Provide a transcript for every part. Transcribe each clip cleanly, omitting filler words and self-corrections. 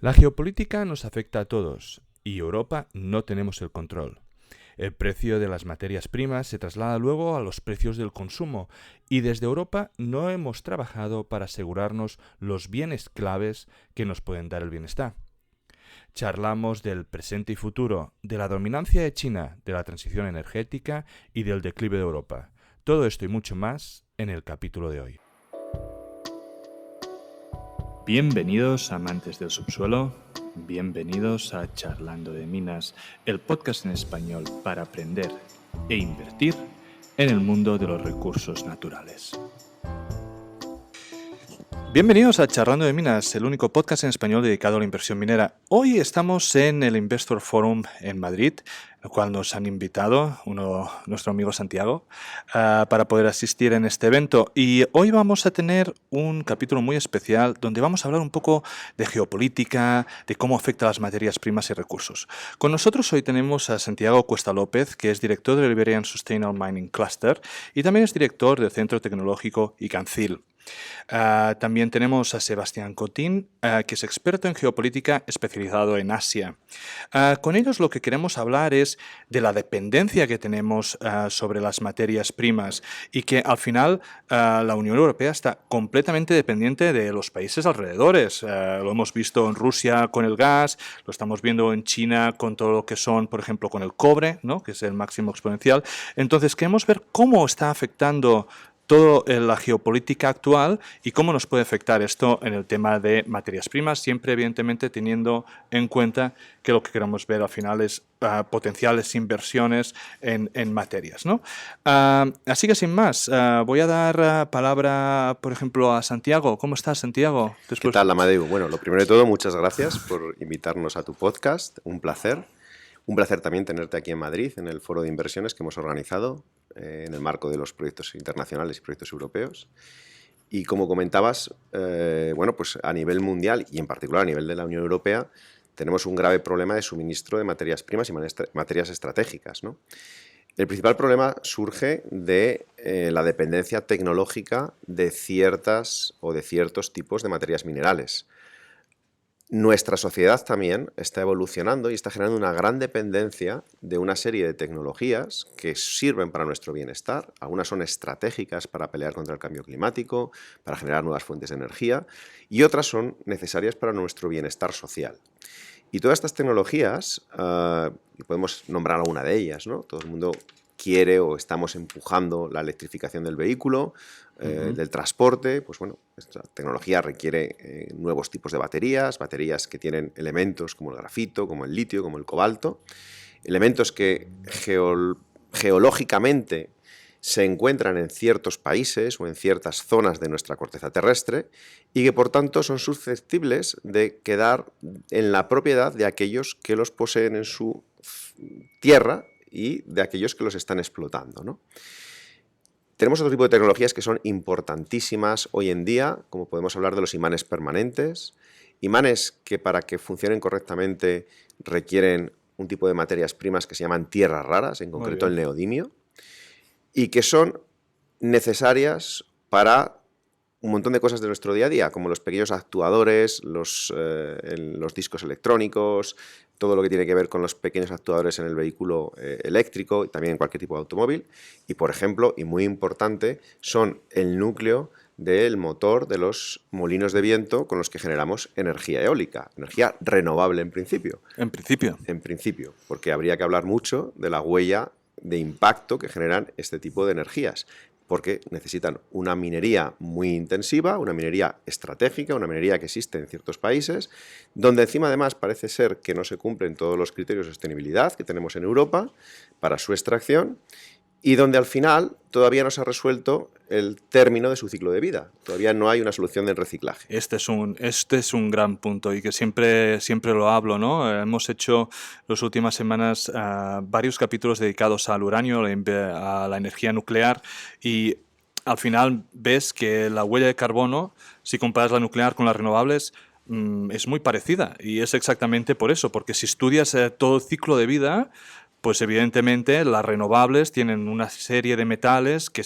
La geopolítica nos afecta a todos y Europa no tenemos el control. El precio de las materias primas se traslada luego a los precios del consumo y desde Europa no hemos trabajado para asegurarnos los bienes claves que nos pueden dar el bienestar. Charlamos del presente y futuro, de la dominancia de China, de la transición energética y del declive de Europa. Todo esto y mucho más en el capítulo de hoy. Bienvenidos amantes del subsuelo, bienvenidos a Charlando de Minas, el podcast en español para aprender e invertir en el mundo de los recursos naturales. Bienvenidos a Charlando de Minas, el único podcast en español dedicado a la inversión minera. Hoy estamos en el Investor Forum en Madrid, el cual nos han invitado nuestro amigo Santiago para poder asistir en este evento. Y hoy vamos a tener un capítulo muy especial donde vamos a hablar un poco de geopolítica, de cómo afecta a las materias primas y recursos. Con nosotros hoy tenemos a Santiago Cuesta López, que es director del Iberian Sustainable Mining Cluster y también es director del Centro Tecnológico ICANCIL. También tenemos a Sebastián Cotín, que es experto en geopolítica especializado en Asia. Con ellos lo que queremos hablar es de la dependencia que tenemos sobre las materias primas y que al final la Unión Europea está completamente dependiente de los países alrededores. Lo hemos visto en Rusia con el gas, lo estamos viendo en China con todo lo que son, por ejemplo, con el cobre, ¿no?, que es el máximo exponencial. Entonces queremos ver cómo está afectando toda la geopolítica actual y cómo nos puede afectar esto en el tema de materias primas, siempre evidentemente teniendo en cuenta que lo que queremos ver al final es potenciales inversiones en materias, ¿no? Así que sin más, voy a dar palabra, por ejemplo, a Santiago. ¿Cómo estás, Santiago? ¿Qué tal, Amadeu? Bueno, lo primero de todo, muchas gracias por invitarnos a tu podcast, un placer. Un placer también tenerte aquí en Madrid, en el foro de inversiones que hemos organizado en el marco de los proyectos internacionales y proyectos europeos. Y como comentabas, bueno, pues a nivel mundial y en particular a nivel de la Unión Europea, tenemos un grave problema de suministro de materias primas y materias estratégicas, ¿no? El principal problema surge de la dependencia tecnológica de ciertos tipos de materias minerales. Nuestra sociedad también está evolucionando y está generando una gran dependencia de una serie de tecnologías que sirven para nuestro bienestar. Algunas son estratégicas para pelear contra el cambio climático, para generar nuevas fuentes de energía, y otras son necesarias para nuestro bienestar social. Y todas estas tecnologías, podemos nombrar alguna de ellas, ¿no? Todo el mundo quiere o estamos empujando la electrificación del vehículo, del transporte. Pues bueno, esta tecnología requiere nuevos tipos de baterías que tienen elementos como el grafito, como el litio, como el cobalto, elementos que geológicamente se encuentran en ciertos países o en ciertas zonas de nuestra corteza terrestre y que por tanto son susceptibles de quedar en la propiedad de aquellos que los poseen en su tierra y de aquellos que los están explotando, ¿no? Tenemos otro tipo de tecnologías que son importantísimas hoy en día, como podemos hablar de los imanes permanentes, imanes que para que funcionen correctamente requieren un tipo de materias primas que se llaman tierras raras, en concreto el neodimio, y que son necesarias para un montón de cosas de nuestro día a día, como los pequeños actuadores, los discos electrónicos, todo lo que tiene que ver con los pequeños actuadores en el vehículo eléctrico y también en cualquier tipo de automóvil. Y, por ejemplo, y muy importante, son el núcleo del motor de los molinos de viento con los que generamos energía eólica, energía renovable en principio. En principio. En principio, porque habría que hablar mucho de la huella de impacto que generan este tipo de energías, porque necesitan una minería muy intensiva, una minería estratégica, una minería que existe en ciertos países, donde encima además parece ser que no se cumplen todos los criterios de sostenibilidad que tenemos en Europa para su extracción, y donde al final todavía no se ha resuelto el término de su ciclo de vida. Todavía no hay una solución del reciclaje. Este es un gran punto y que siempre lo hablo, ¿no? Hemos hecho las últimas semanas varios capítulos dedicados al uranio, a la energía nuclear, y al final ves que la huella de carbono, si comparas la nuclear con las renovables, es muy parecida, y es exactamente por eso, porque si estudias todo el ciclo de vida, Pues evidentemente las renovables tienen una serie de metales que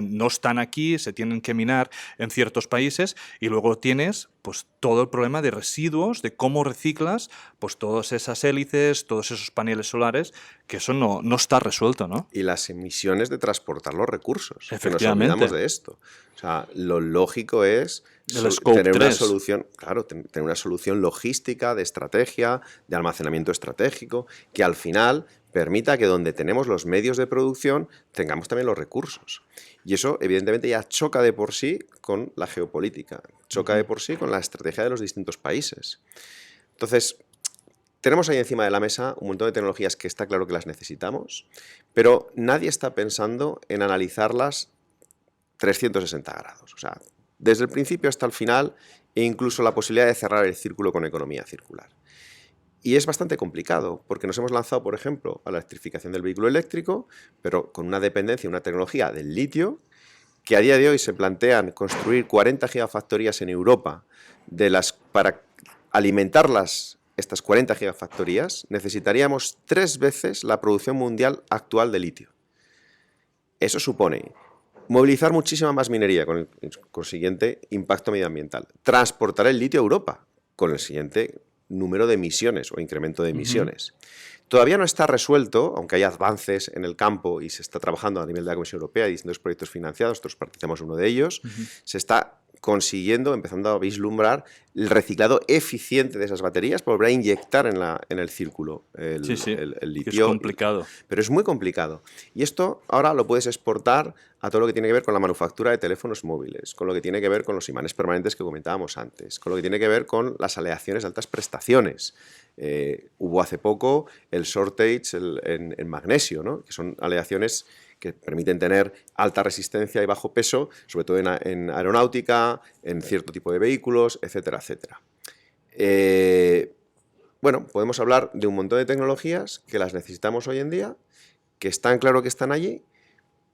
no están aquí, se tienen que minar en ciertos países, y luego tienes pues todo el problema de residuos, de cómo reciclas pues todas esas hélices, todos esos paneles solares, que eso no está resuelto, ¿no? Y las emisiones de transportar los recursos, que nos Efectivamente. olvidamos de esto. O sea, lo lógico es El Scope tener una 3. solución, claro, tener una solución logística, de estrategia, de almacenamiento estratégico, que al final permita que donde tenemos los medios de producción tengamos también los recursos. Y eso, evidentemente, ya choca de por sí con la geopolítica, choca de por sí con la estrategia de los distintos países. Entonces, tenemos ahí encima de la mesa un montón de tecnologías que está claro que las necesitamos, pero nadie está pensando en analizarlas 360 grados. O sea, desde el principio hasta el final, e incluso la posibilidad de cerrar el círculo con economía circular. Y es bastante complicado, porque nos hemos lanzado, por ejemplo, a la electrificación del vehículo eléctrico, pero con una dependencia, una tecnología del litio, que a día de hoy se plantean construir 40 gigafactorías en Europa, para alimentarlas. Estas 40 gigafactorías, necesitaríamos 3 veces la producción mundial actual de litio. Eso supone movilizar muchísima más minería con el consiguiente impacto medioambiental. Transportar el litio a Europa con el siguiente número de emisiones o incremento de emisiones. Todavía no está resuelto, aunque hay avances en el campo y se está trabajando a nivel de la Comisión Europea y distintos proyectos financiados, nosotros participamos en uno de ellos, se está consiguiendo, empezando a vislumbrar el reciclado eficiente de esas baterías para volver a inyectar en el círculo el litio. Es complicado. Pero es muy complicado. Y esto ahora lo puedes exportar a todo lo que tiene que ver con la manufactura de teléfonos móviles, con lo que tiene que ver con los imanes permanentes que comentábamos antes, con lo que tiene que ver con las aleaciones de altas prestaciones. Hubo hace poco el shortage en magnesio, ¿no? Que son aleaciones que permiten tener alta resistencia y bajo peso, sobre todo en aeronáutica, en cierto tipo de vehículos, etcétera, etcétera. Bueno, podemos hablar de un montón de tecnologías que las necesitamos hoy en día, que están claro que están allí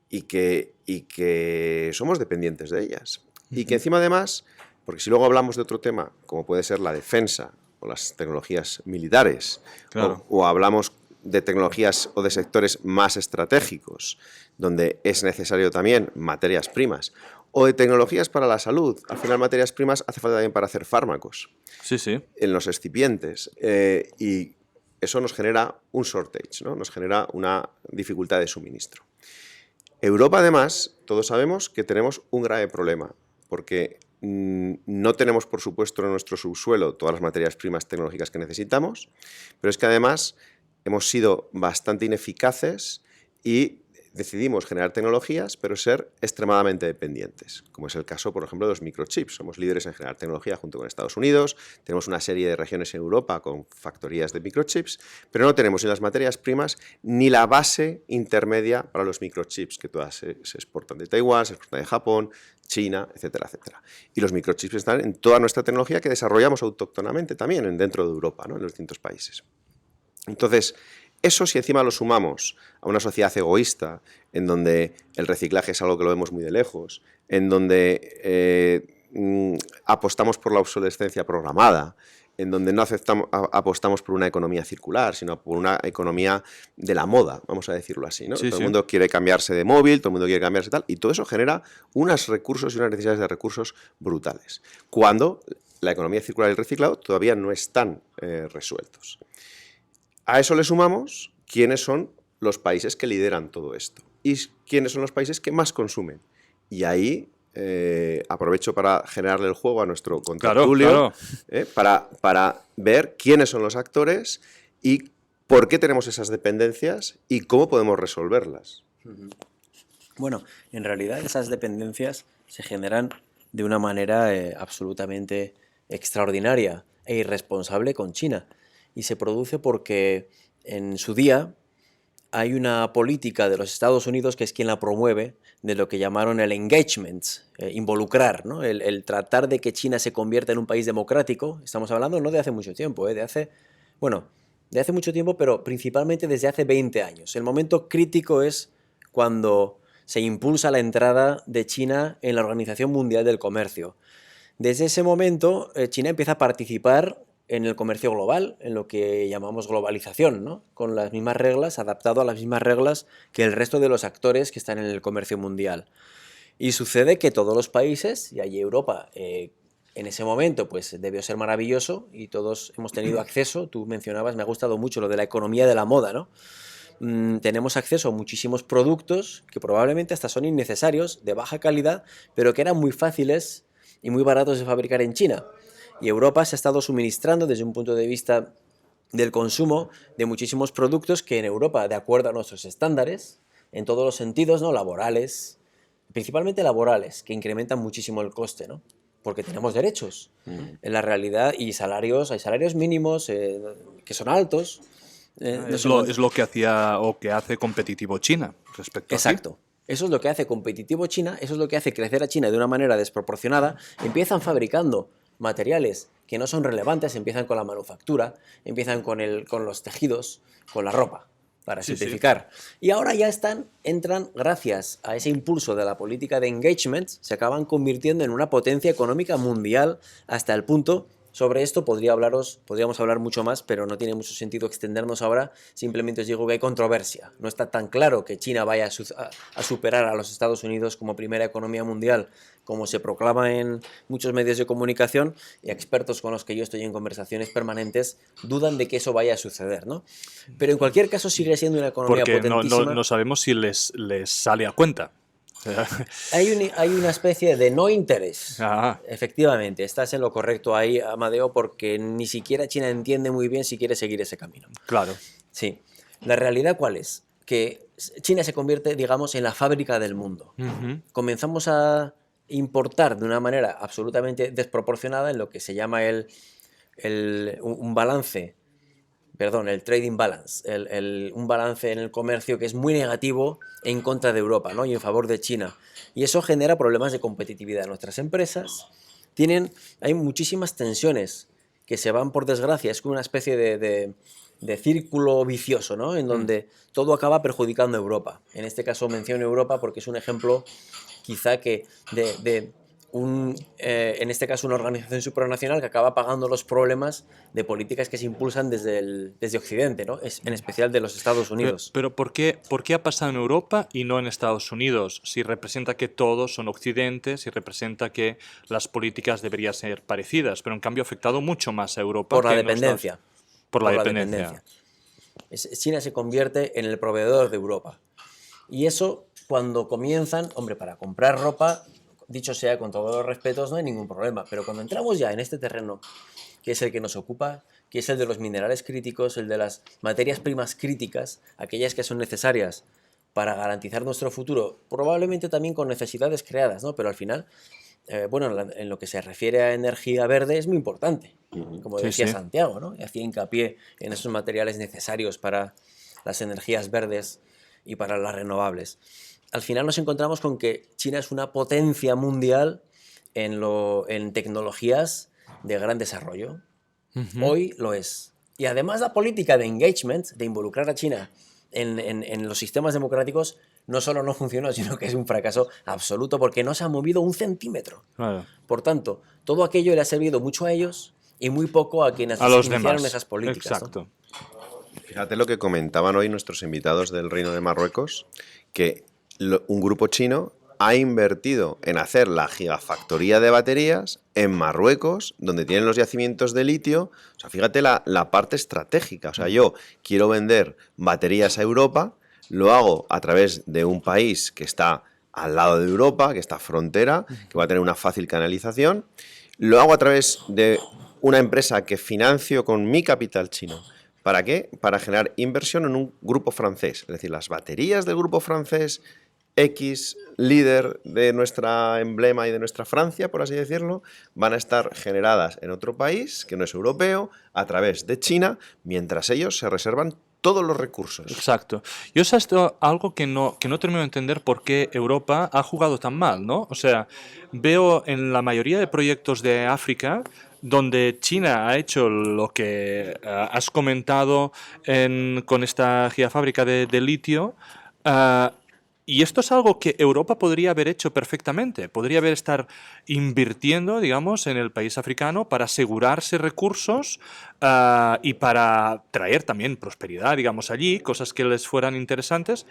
y que somos dependientes de ellas. Y que encima además, porque si luego hablamos de otro tema, como puede ser la defensa o las tecnologías militares, claro, o hablamos de tecnologías o de sectores más estratégicos, donde es necesario también materias primas, o de tecnologías para la salud. Al final, materias primas hace falta también para hacer fármacos. Sí, sí. En los excipientes. Y eso nos genera un shortage, ¿no? Nos genera una dificultad de suministro. Europa, además, todos sabemos que tenemos un grave problema, porque no tenemos, por supuesto, en nuestro subsuelo todas las materias primas tecnológicas que necesitamos, pero es que además hemos sido bastante ineficaces y decidimos generar tecnologías, pero ser extremadamente dependientes, como es el caso, por ejemplo, de los microchips. Somos líderes en generar tecnología junto con Estados Unidos, tenemos una serie de regiones en Europa con factorías de microchips, pero no tenemos ni las materias primas ni la base intermedia para los microchips, que todas se exportan de Taiwán, se exportan de Japón, China, etcétera, etcétera. Y los microchips están en toda nuestra tecnología que desarrollamos autóctonamente también dentro de Europa, ¿no? En los distintos países. Entonces, eso, si encima lo sumamos a una sociedad egoísta, en donde el reciclaje es algo que lo vemos muy de lejos, en donde apostamos por la obsolescencia programada, en donde no apostamos por una economía circular, sino por una economía de la moda, vamos a decirlo así, ¿no? Sí, todo sí. el mundo quiere cambiarse de móvil, todo el mundo quiere cambiarse tal, y todo eso genera unos recursos y unas necesidades de recursos brutales, cuando la economía circular y el reciclado todavía no están resueltos. A eso le sumamos quiénes son los países que lideran todo esto y quiénes son los países que más consumen. Y ahí aprovecho para generarle el juego a nuestro contertulio, para ver quiénes son los actores y por qué tenemos esas dependencias y cómo podemos resolverlas. Bueno, en realidad esas dependencias se generan de una manera absolutamente extraordinaria e irresponsable con China. Y se produce porque en su día hay una política de los Estados Unidos que es quien la promueve, de lo que llamaron el engagement, involucrar, ¿no? El tratar de que China se convierta en un país democrático. Estamos hablando no de hace mucho tiempo, de hace mucho tiempo, pero principalmente desde hace 20 años. El momento crítico es cuando se impulsa la entrada de China en la Organización Mundial del Comercio. Desde ese momento, China empieza a participar en el comercio global, en lo que llamamos globalización, ¿no? Con las mismas reglas, adaptado a las mismas reglas que el resto de los actores que están en el comercio mundial. Y sucede que todos los países, y allí Europa, en ese momento, pues debió ser maravilloso y todos hemos tenido acceso, tú mencionabas, me ha gustado mucho lo de la economía de la moda, ¿no? Tenemos acceso a muchísimos productos que probablemente hasta son innecesarios, de baja calidad, pero que eran muy fáciles y muy baratos de fabricar en China. Y Europa se ha estado suministrando desde un punto de vista del consumo de muchísimos productos que en Europa, de acuerdo a nuestros estándares, en todos los sentidos, ¿no? Laborales, principalmente laborales, que incrementan muchísimo el coste, ¿no? Porque tenemos derechos en la realidad y salarios, hay salarios mínimos que son altos. Es lo que hacía o que hace competitivo China respecto a aquí. Exacto. Eso es lo que hace competitivo China, eso es lo que hace crecer a China de una manera desproporcionada. Empiezan fabricando materiales que no son relevantes, empiezan con la manufactura, empiezan con los tejidos, con la ropa, para simplificar. Y ahora ya entran, gracias a ese impulso de la política de engagement, se acaban convirtiendo en una potencia económica mundial hasta el punto. Sobre esto podríamos hablar mucho más, pero no tiene mucho sentido extendernos ahora. Simplemente os digo que hay controversia. No está tan claro que China vaya a superar a los Estados Unidos como primera economía mundial, como se proclama en muchos medios de comunicación, y expertos con los que yo estoy en conversaciones permanentes dudan de que eso vaya a suceder, ¿no? Pero en cualquier caso sigue siendo una economía potentísima. Porque no sabemos si les sale a cuenta. Hay una especie de no interés. Ah. Efectivamente, estás en lo correcto ahí, Amadeo, porque ni siquiera China entiende muy bien si quiere seguir ese camino. Claro. Sí. La realidad, ¿cuál es? Que China se convierte, digamos, en la fábrica del mundo. Comenzamos a importar de una manera absolutamente desproporcionada en lo que se llama un balance. Perdón, el trading balance, un balance en el comercio que es muy negativo en contra de Europa, ¿no? Y en favor de China. Y eso genera problemas de competitividad. Nuestras empresas hay muchísimas tensiones que se van, por desgracia, es como una especie de círculo vicioso, ¿no? En donde todo acaba perjudicando a Europa. En este caso menciono Europa porque es un ejemplo quizá que en este caso una organización supranacional que acaba pagando los problemas de políticas que se impulsan desde Occidente, ¿no? En especial de los Estados Unidos. Pero ¿por qué ha pasado en Europa y no en Estados Unidos? Si representa que todos son Occidente, si representa que las políticas deberían ser parecidas, pero en cambio ha afectado mucho más a Europa. Por la dependencia. Por la dependencia. China se convierte en el proveedor de Europa. Y eso, cuando comienzan, hombre, para comprar ropa, dicho sea con todos los respetos, no hay ningún problema. Pero cuando entramos ya en este terreno, que es el que nos ocupa, que es el de los minerales críticos, el de las materias primas críticas, aquellas que son necesarias para garantizar nuestro futuro, probablemente también con necesidades creadas, ¿no? Pero al final, en lo que se refiere a energía verde es muy importante, como decía Santiago, ¿no? Y hacía hincapié en esos materiales necesarios para las energías verdes y para las renovables. Al final nos encontramos con que China es una potencia mundial en tecnologías de gran desarrollo. Hoy lo es. Y además la política de engagement, de involucrar a China en los sistemas democráticos, no solo no funcionó, sino que es un fracaso absoluto porque no se ha movido un centímetro. Claro. Por tanto, todo aquello le ha servido mucho a ellos y muy poco a quienes iniciaron esas políticas. Exacto. ¿No? Fíjate lo que comentaban hoy nuestros invitados del Reino de Marruecos, que un grupo chino ha invertido en hacer la gigafactoría de baterías en Marruecos, donde tienen los yacimientos de litio. O sea, fíjate la parte estratégica. O sea, yo quiero vender baterías a Europa, lo hago a través de un país que está al lado de Europa, que está frontera, que va a tener una fácil canalización. Lo hago a través de una empresa que financio con mi capital chino. ¿Para qué? Para generar inversión en un grupo francés. Es decir, las baterías del grupo francés X, líder de nuestra emblema y de nuestra Francia, por así decirlo, van a estar generadas en otro país que no es europeo, a través de China, mientras ellos se reservan todos los recursos. Exacto. Yo sé esto algo que no termino de entender por qué Europa ha jugado tan mal, ¿no? O sea, veo en la mayoría de proyectos de África donde China ha hecho lo que has comentado con esta gigafábrica de litio, Y esto es algo que Europa podría haber hecho perfectamente. Podría haber estar invirtiendo, digamos, en el país africano para asegurarse recursos y para traer también prosperidad, digamos, allí, cosas que les fueran interesantes.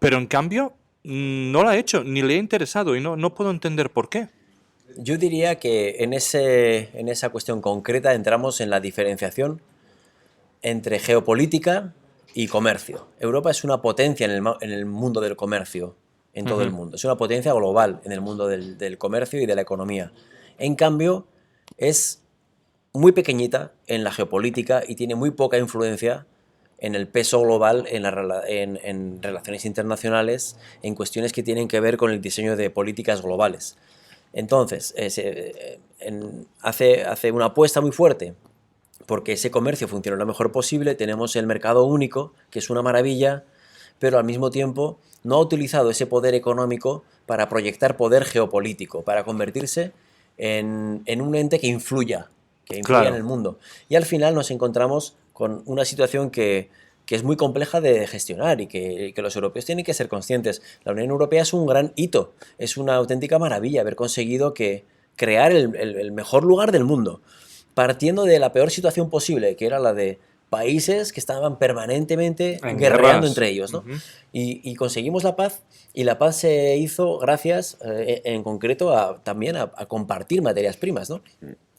Pero en cambio, no lo ha hecho, ni le ha interesado y no puedo entender por qué. Yo diría que en esa cuestión concreta entramos en la diferenciación entre geopolítica y comercio. Europa es una potencia en el mundo del comercio, en todo el mundo. Es una potencia global en el mundo del comercio y de la economía. En cambio, es muy pequeñita en la geopolítica y tiene muy poca influencia en el peso global en relaciones internacionales, en cuestiones que tienen que ver con el diseño de políticas globales. Entonces, hace una apuesta muy fuerte porque ese comercio funcione lo mejor posible. Tenemos el mercado único, que es una maravilla, pero al mismo tiempo no ha utilizado ese poder económico para proyectar poder geopolítico, para convertirse en un ente que influya Claro. en el mundo. Y al final nos encontramos con una situación que es muy compleja de gestionar y que los europeos tienen que ser conscientes. La Unión Europea es un gran hito, es una auténtica maravilla haber conseguido crear el mejor lugar del mundo, partiendo de la peor situación posible, que era la de países que estaban permanentemente En guerreando guerras. entre ellos, ¿no? Y conseguimos la paz, y la paz se hizo gracias, en concreto, también a compartir materias primas, ¿no?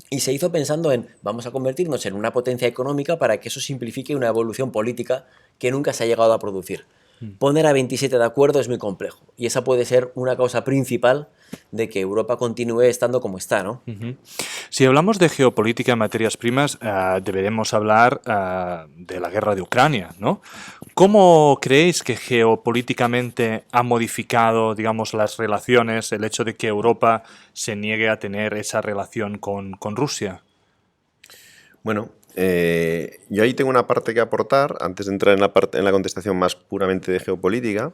Y se hizo pensando en, vamos a convertirnos en una potencia económica para que eso simplifique una evolución política que nunca se ha llegado a producir. Poner a 27 de acuerdo es muy complejo, y esa puede ser una causa principal de que Europa continúe estando como está, ¿no? Si hablamos de geopolítica en materias primas, deberemos hablar de la guerra de Ucrania, ¿no? ¿Cómo creéis que geopolíticamente ha modificado, digamos, las relaciones, el hecho de que Europa se niegue a tener esa relación con Rusia? Bueno, yo ahí tengo una parte que aportar antes de entrar en la contestación más puramente de geopolítica,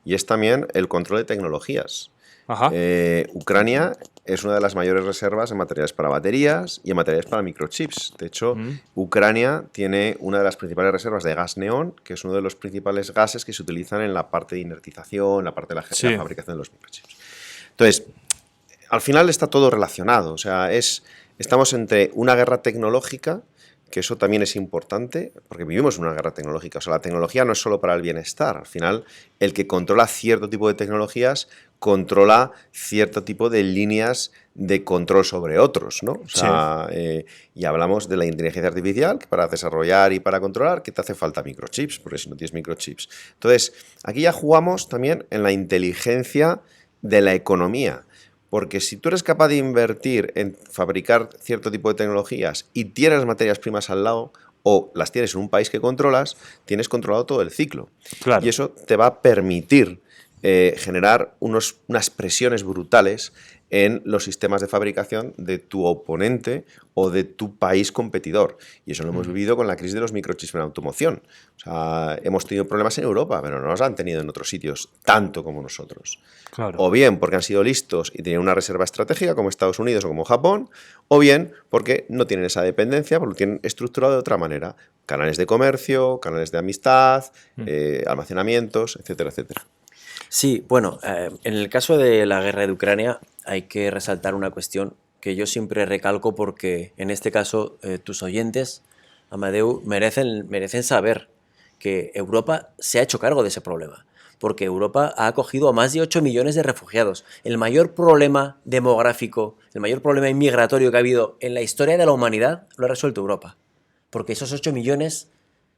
y es también el control de tecnologías. Ajá. Ucrania es una de las mayores reservas en materiales para baterías y en materiales para microchips. De hecho, Ucrania tiene una de las principales reservas de gas neón, que es uno de los principales gases que se utilizan en la parte de inertización, la parte de la Sí. fabricación de los microchips. Entonces, al final está todo relacionado. O sea, estamos entre una guerra tecnológica, que eso también es importante, porque vivimos en una guerra tecnológica. O sea, la tecnología no es solo para el bienestar. Al final, el que controla cierto tipo de tecnologías controla cierto tipo de líneas de control sobre otros, ¿no? O sea, y hablamos de la inteligencia artificial, que para desarrollar y para controlar, que te hace falta microchips, porque si no tienes microchips. Entonces, aquí ya jugamos también en la inteligencia de la economía. Porque si tú eres capaz de invertir en fabricar cierto tipo de tecnologías y tienes materias primas al lado, o las tienes en un país que controlas, tienes controlado todo el ciclo. Claro. Y eso te va a permitir generar unas presiones brutales en los sistemas de fabricación de tu oponente o de tu país competidor. Y eso lo hemos vivido con la crisis de los microchips en la automoción. O sea, hemos tenido problemas en Europa, pero no los han tenido en otros sitios tanto como nosotros. Claro. O bien porque han sido listos y tienen una reserva estratégica como Estados Unidos o como Japón, o bien porque no tienen esa dependencia, porque lo tienen estructurado de otra manera. Canales de comercio, canales de amistad, almacenamientos, etcétera, etcétera. Sí, bueno, en el caso de la guerra de Ucrania hay que resaltar una cuestión que yo siempre recalco, porque en este caso tus oyentes, Amadeu, merecen saber que Europa se ha hecho cargo de ese problema, porque Europa ha acogido a más de 8 millones de refugiados. El mayor problema demográfico, el mayor problema inmigratorio que ha habido en la historia de la humanidad lo ha resuelto Europa, porque esos 8 millones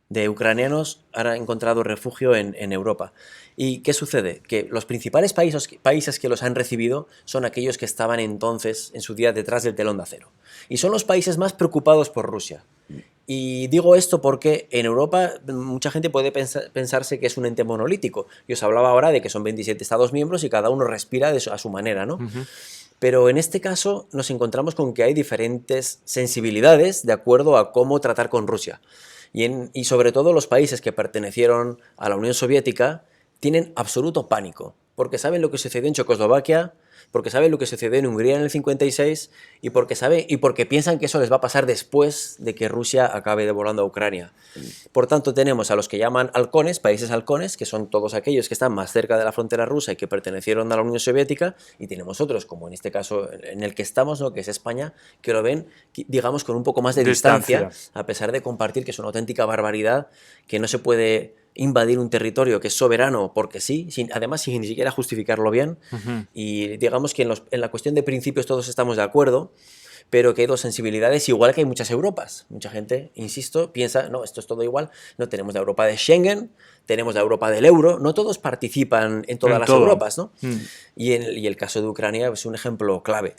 de ucranianos han encontrado refugio en Europa. ¿Y qué sucede? Que los principales países que los han recibido son aquellos que estaban entonces, en su día, detrás del telón de acero. Y son los países más preocupados por Rusia. Y digo esto porque en Europa mucha gente puede pensarse que es un ente monolítico. Yo os hablaba ahora de que son 27 Estados miembros y cada uno respira a su manera, ¿no? Pero en este caso nos encontramos con que hay diferentes sensibilidades de acuerdo a cómo tratar con Rusia. Y sobre todo los países que pertenecieron a la Unión Soviética tienen absoluto pánico, porque saben lo que sucedió en Checoslovaquia, porque saben lo que sucedió en Hungría en el 56 y porque piensan que eso les va a pasar después de que Rusia acabe devorando a Ucrania. Por tanto, tenemos a los que llaman halcones, países halcones, que son todos aquellos que están más cerca de la frontera rusa y que pertenecieron a la Unión Soviética, y tenemos otros, como en este caso en el que estamos, ¿no? Que es España, que lo ven, digamos, con un poco más de distancia, a pesar de compartir que es una auténtica barbaridad, que no se puede invadir un territorio que es soberano porque sí, además sin ni siquiera justificarlo bien. Y digamos que en la cuestión de principios todos estamos de acuerdo, pero que hay dos sensibilidades, igual que hay muchas Europas. Mucha gente, insisto, piensa, no, esto es todo igual. No, tenemos la Europa de Schengen, tenemos la Europa del euro, no todos participan en todas las Europas, ¿no? Y el caso de Ucrania es un ejemplo clave.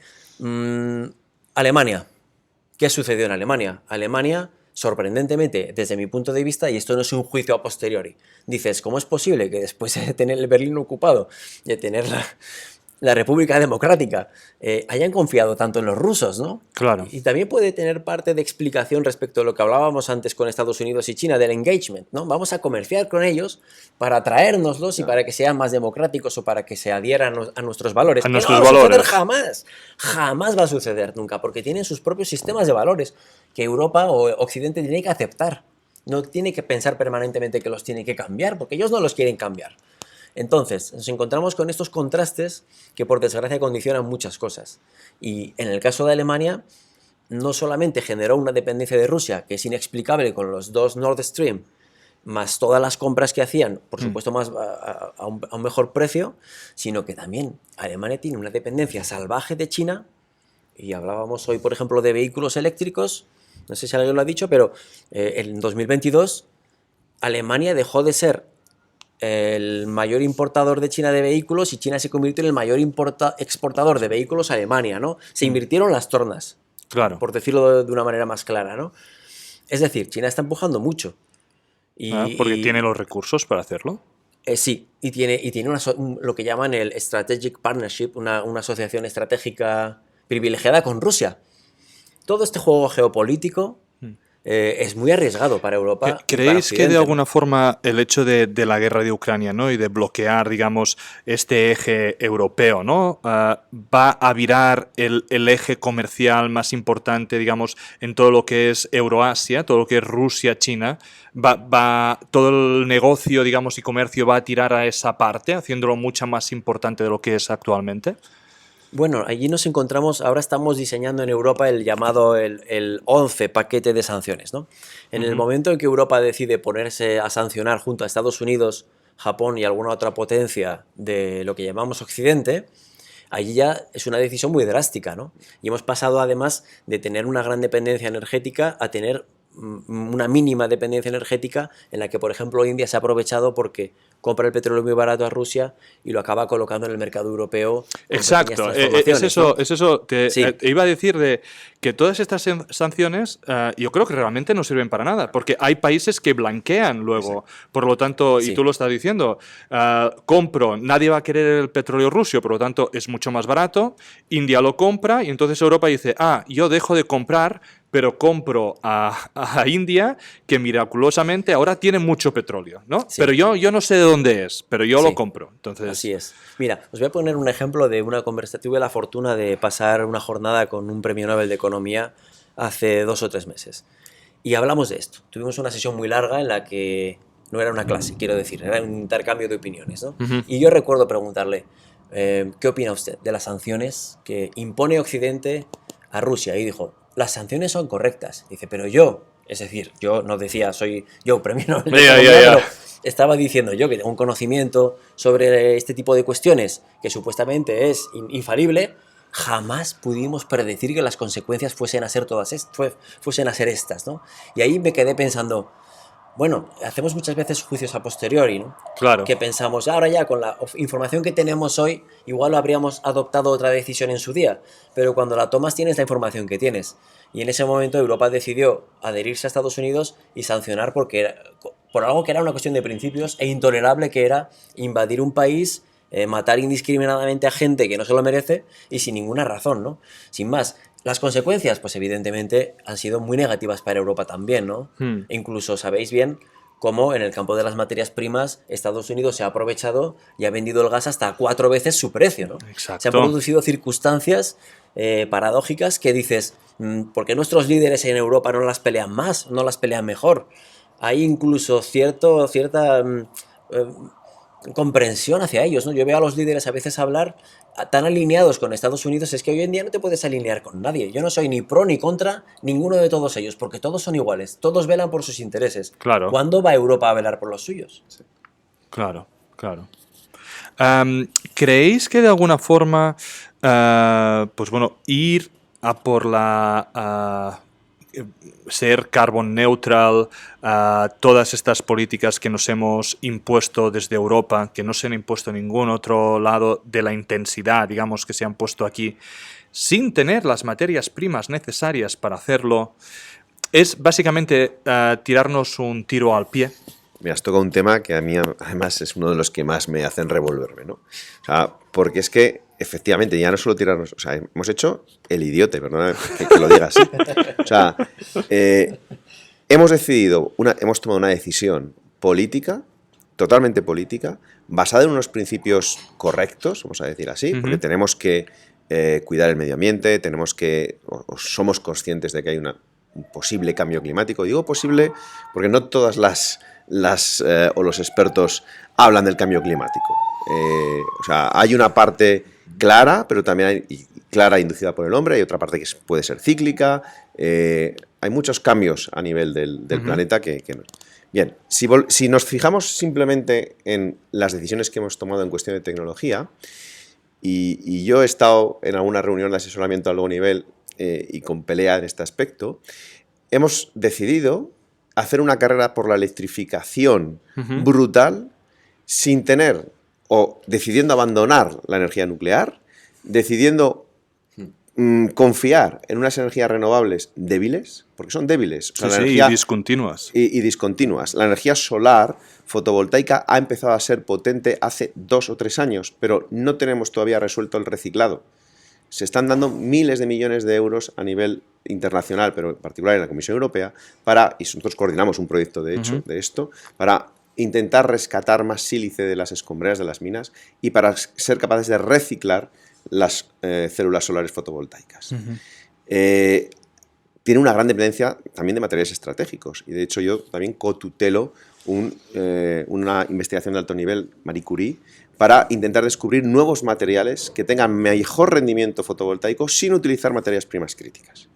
Alemania. ¿Qué sucedió en Alemania? Alemania, sorprendentemente, desde mi punto de vista, y esto no es un juicio a posteriori, dices, ¿cómo es posible que después de tener el Berlín ocupado, de tener la República Democrática, hayan confiado tanto en los rusos, ¿no? Claro. Y también puede tener parte de explicación respecto a lo que hablábamos antes con Estados Unidos y China, del engagement, ¿no? Vamos a comerciar con ellos para atraérnoslos y para que sean más democráticos o para que se adhieran a nuestros valores. A Que nuestros no va a valores. suceder jamás. Jamás va a suceder nunca, porque tienen sus propios sistemas de valores que Europa o Occidente tiene que aceptar. No tiene que pensar permanentemente que los tiene que cambiar, porque ellos no los quieren cambiar. Entonces, nos encontramos con estos contrastes que por desgracia condicionan muchas cosas. Y en el caso de Alemania, no solamente generó una dependencia de Rusia, que es inexplicable con los dos Nord Stream, más todas las compras que hacían, por supuesto más a un mejor precio, sino que también Alemania tiene una dependencia salvaje de China, y hablábamos hoy, por ejemplo, de vehículos eléctricos, no sé si alguien lo ha dicho, pero en 2022 Alemania dejó de ser el mayor importador de China de vehículos y China se convirtió en el mayor exportador de vehículos a Alemania, ¿no? Se invirtieron las tornas, Claro. por decirlo de una manera más clara, ¿no? Es decir, China está empujando mucho. Porque tiene los recursos para hacerlo. Sí, y tiene lo que llaman el Strategic Partnership, una asociación estratégica privilegiada con Rusia. Todo este juego geopolítico es muy arriesgado para Europa. ¿Creéis que de alguna forma el hecho de la guerra de Ucrania, ¿no? Y de bloquear, digamos, este eje europeo, ¿no? Va a virar el eje comercial más importante, digamos, en todo lo que es Euroasia, todo lo que es Rusia, China? Todo el negocio, digamos, y comercio va a tirar a esa parte, haciéndolo mucho más importante de lo que es actualmente? Bueno, allí nos encontramos, ahora estamos diseñando en Europa el llamado el 11 paquete de sanciones, ¿no? En el momento en que Europa decide ponerse a sancionar junto a Estados Unidos, Japón y alguna otra potencia de lo que llamamos Occidente, allí ya es una decisión muy drástica, ¿no? Y hemos pasado además de tener una gran dependencia energética a tener una mínima dependencia energética en la que, por ejemplo, India se ha aprovechado porque compra el petróleo muy barato a Rusia y lo acaba colocando en el mercado europeo. Exacto, es eso. Te iba a decir de que todas estas sanciones yo creo que realmente no sirven para nada, porque hay países que blanquean luego. Por lo tanto, y tú lo estás diciendo, compro, nadie va a querer el petróleo ruso, por lo tanto es mucho más barato, India lo compra y entonces Europa dice, yo dejo de comprar, pero compro a India, que miraculosamente ahora tiene mucho petróleo, ¿no? Sí. Pero yo no sé de dónde es, pero yo lo compro. Entonces... Así es. Mira, os voy a poner un ejemplo de una conversación. Tuve la fortuna de pasar una jornada con un premio Nobel de Economía hace 2 o 3 meses. Y hablamos de esto. Tuvimos una sesión muy larga en la que no era una clase, quiero decir, era un intercambio de opiniones, ¿no? Y yo recuerdo preguntarle, ¿qué opina usted de las sanciones que impone Occidente a Rusia? Y dijo, las sanciones son correctas. Dice, pero yo, es decir, yo no decía, soy yo premio Nobel de Economía, pero estaba diciendo yo que tengo un conocimiento sobre este tipo de cuestiones que supuestamente es infalible, jamás pudimos predecir que las consecuencias fuesen a ser estas, ¿no? Y ahí me quedé pensando, bueno, hacemos muchas veces juicios a posteriori, ¿no? Claro. Que pensamos, ahora ya con la información que tenemos hoy, igual habríamos adoptado otra decisión en su día, pero cuando la tomas tienes la información que tienes. Y en ese momento Europa decidió adherirse a Estados Unidos y sancionar por algo que era una cuestión de principios e intolerable, que era invadir un país, matar indiscriminadamente a gente que no se lo merece y sin ninguna razón, ¿no? Sin más. Las consecuencias, pues evidentemente, han sido muy negativas para Europa también, ¿no? E incluso sabéis bien como en el campo de las materias primas Estados Unidos se ha aprovechado y ha vendido el gas hasta 4 veces su precio, ¿no? Exacto. Se han producido circunstancias paradójicas que dices, ¿por qué nuestros líderes en Europa no las pelean más, no las pelean mejor? Hay incluso cierta comprensión hacia ellos, ¿no? Yo veo a los líderes a veces hablar tan alineados con Estados Unidos, es que hoy en día no te puedes alinear con nadie. Yo no soy ni pro ni contra ninguno de todos ellos, porque todos son iguales, todos velan por sus intereses. Claro. ¿Cuándo va Europa a velar por los suyos? Sí. Claro, claro. ¿Creéis que de alguna forma, pues bueno, ir a por la ser carbon neutral, todas estas políticas que nos hemos impuesto desde Europa, que no se han impuesto en ningún otro lado de la intensidad, digamos, que se han puesto aquí, sin tener las materias primas necesarias para hacerlo, es básicamente tirarnos un tiro al pie? Me has tocado un tema que a mí además es uno de los que más me hacen revolverme, ¿no? O sea, porque es que efectivamente ya no solo tirarnos, o sea, hemos hecho el idiote, perdona que lo diga así. O sea, hemos tomado una decisión política, totalmente política, basada en unos principios correctos, vamos a decir así, porque tenemos que cuidar el medio ambiente, somos conscientes de que hay un posible cambio climático. Digo posible porque no todas los expertos hablan del cambio climático. O sea, hay una parte clara, pero también hay clara inducida por el hombre, hay otra parte que puede ser cíclica. Hay muchos cambios a nivel del planeta que no. Bien, si nos fijamos simplemente en las decisiones que hemos tomado en cuestión de tecnología, y yo he estado en alguna reunión de asesoramiento a alto nivel y con pelea en este aspecto, hemos decidido hacer una carrera por la electrificación brutal sin tener o decidiendo abandonar la energía nuclear, decidiendo confiar en unas energías renovables débiles, porque son débiles. O sea, y discontinuas. Y discontinuas. La energía solar fotovoltaica ha empezado a ser potente hace 2 o 3 años, pero no tenemos todavía resuelto el reciclado. Se están dando miles de millones de euros a nivel internacional, pero en particular en la Comisión Europea, y nosotros coordinamos un proyecto, de hecho, de esto, para intentar rescatar más sílice de las escombreras de las minas y para ser capaces de reciclar las células solares fotovoltaicas. Tiene una gran dependencia también de materiales estratégicos, y de hecho yo también cotutelo una investigación de alto nivel, Marie Curie, para intentar descubrir nuevos materiales que tengan mejor rendimiento fotovoltaico sin utilizar materias primas críticas.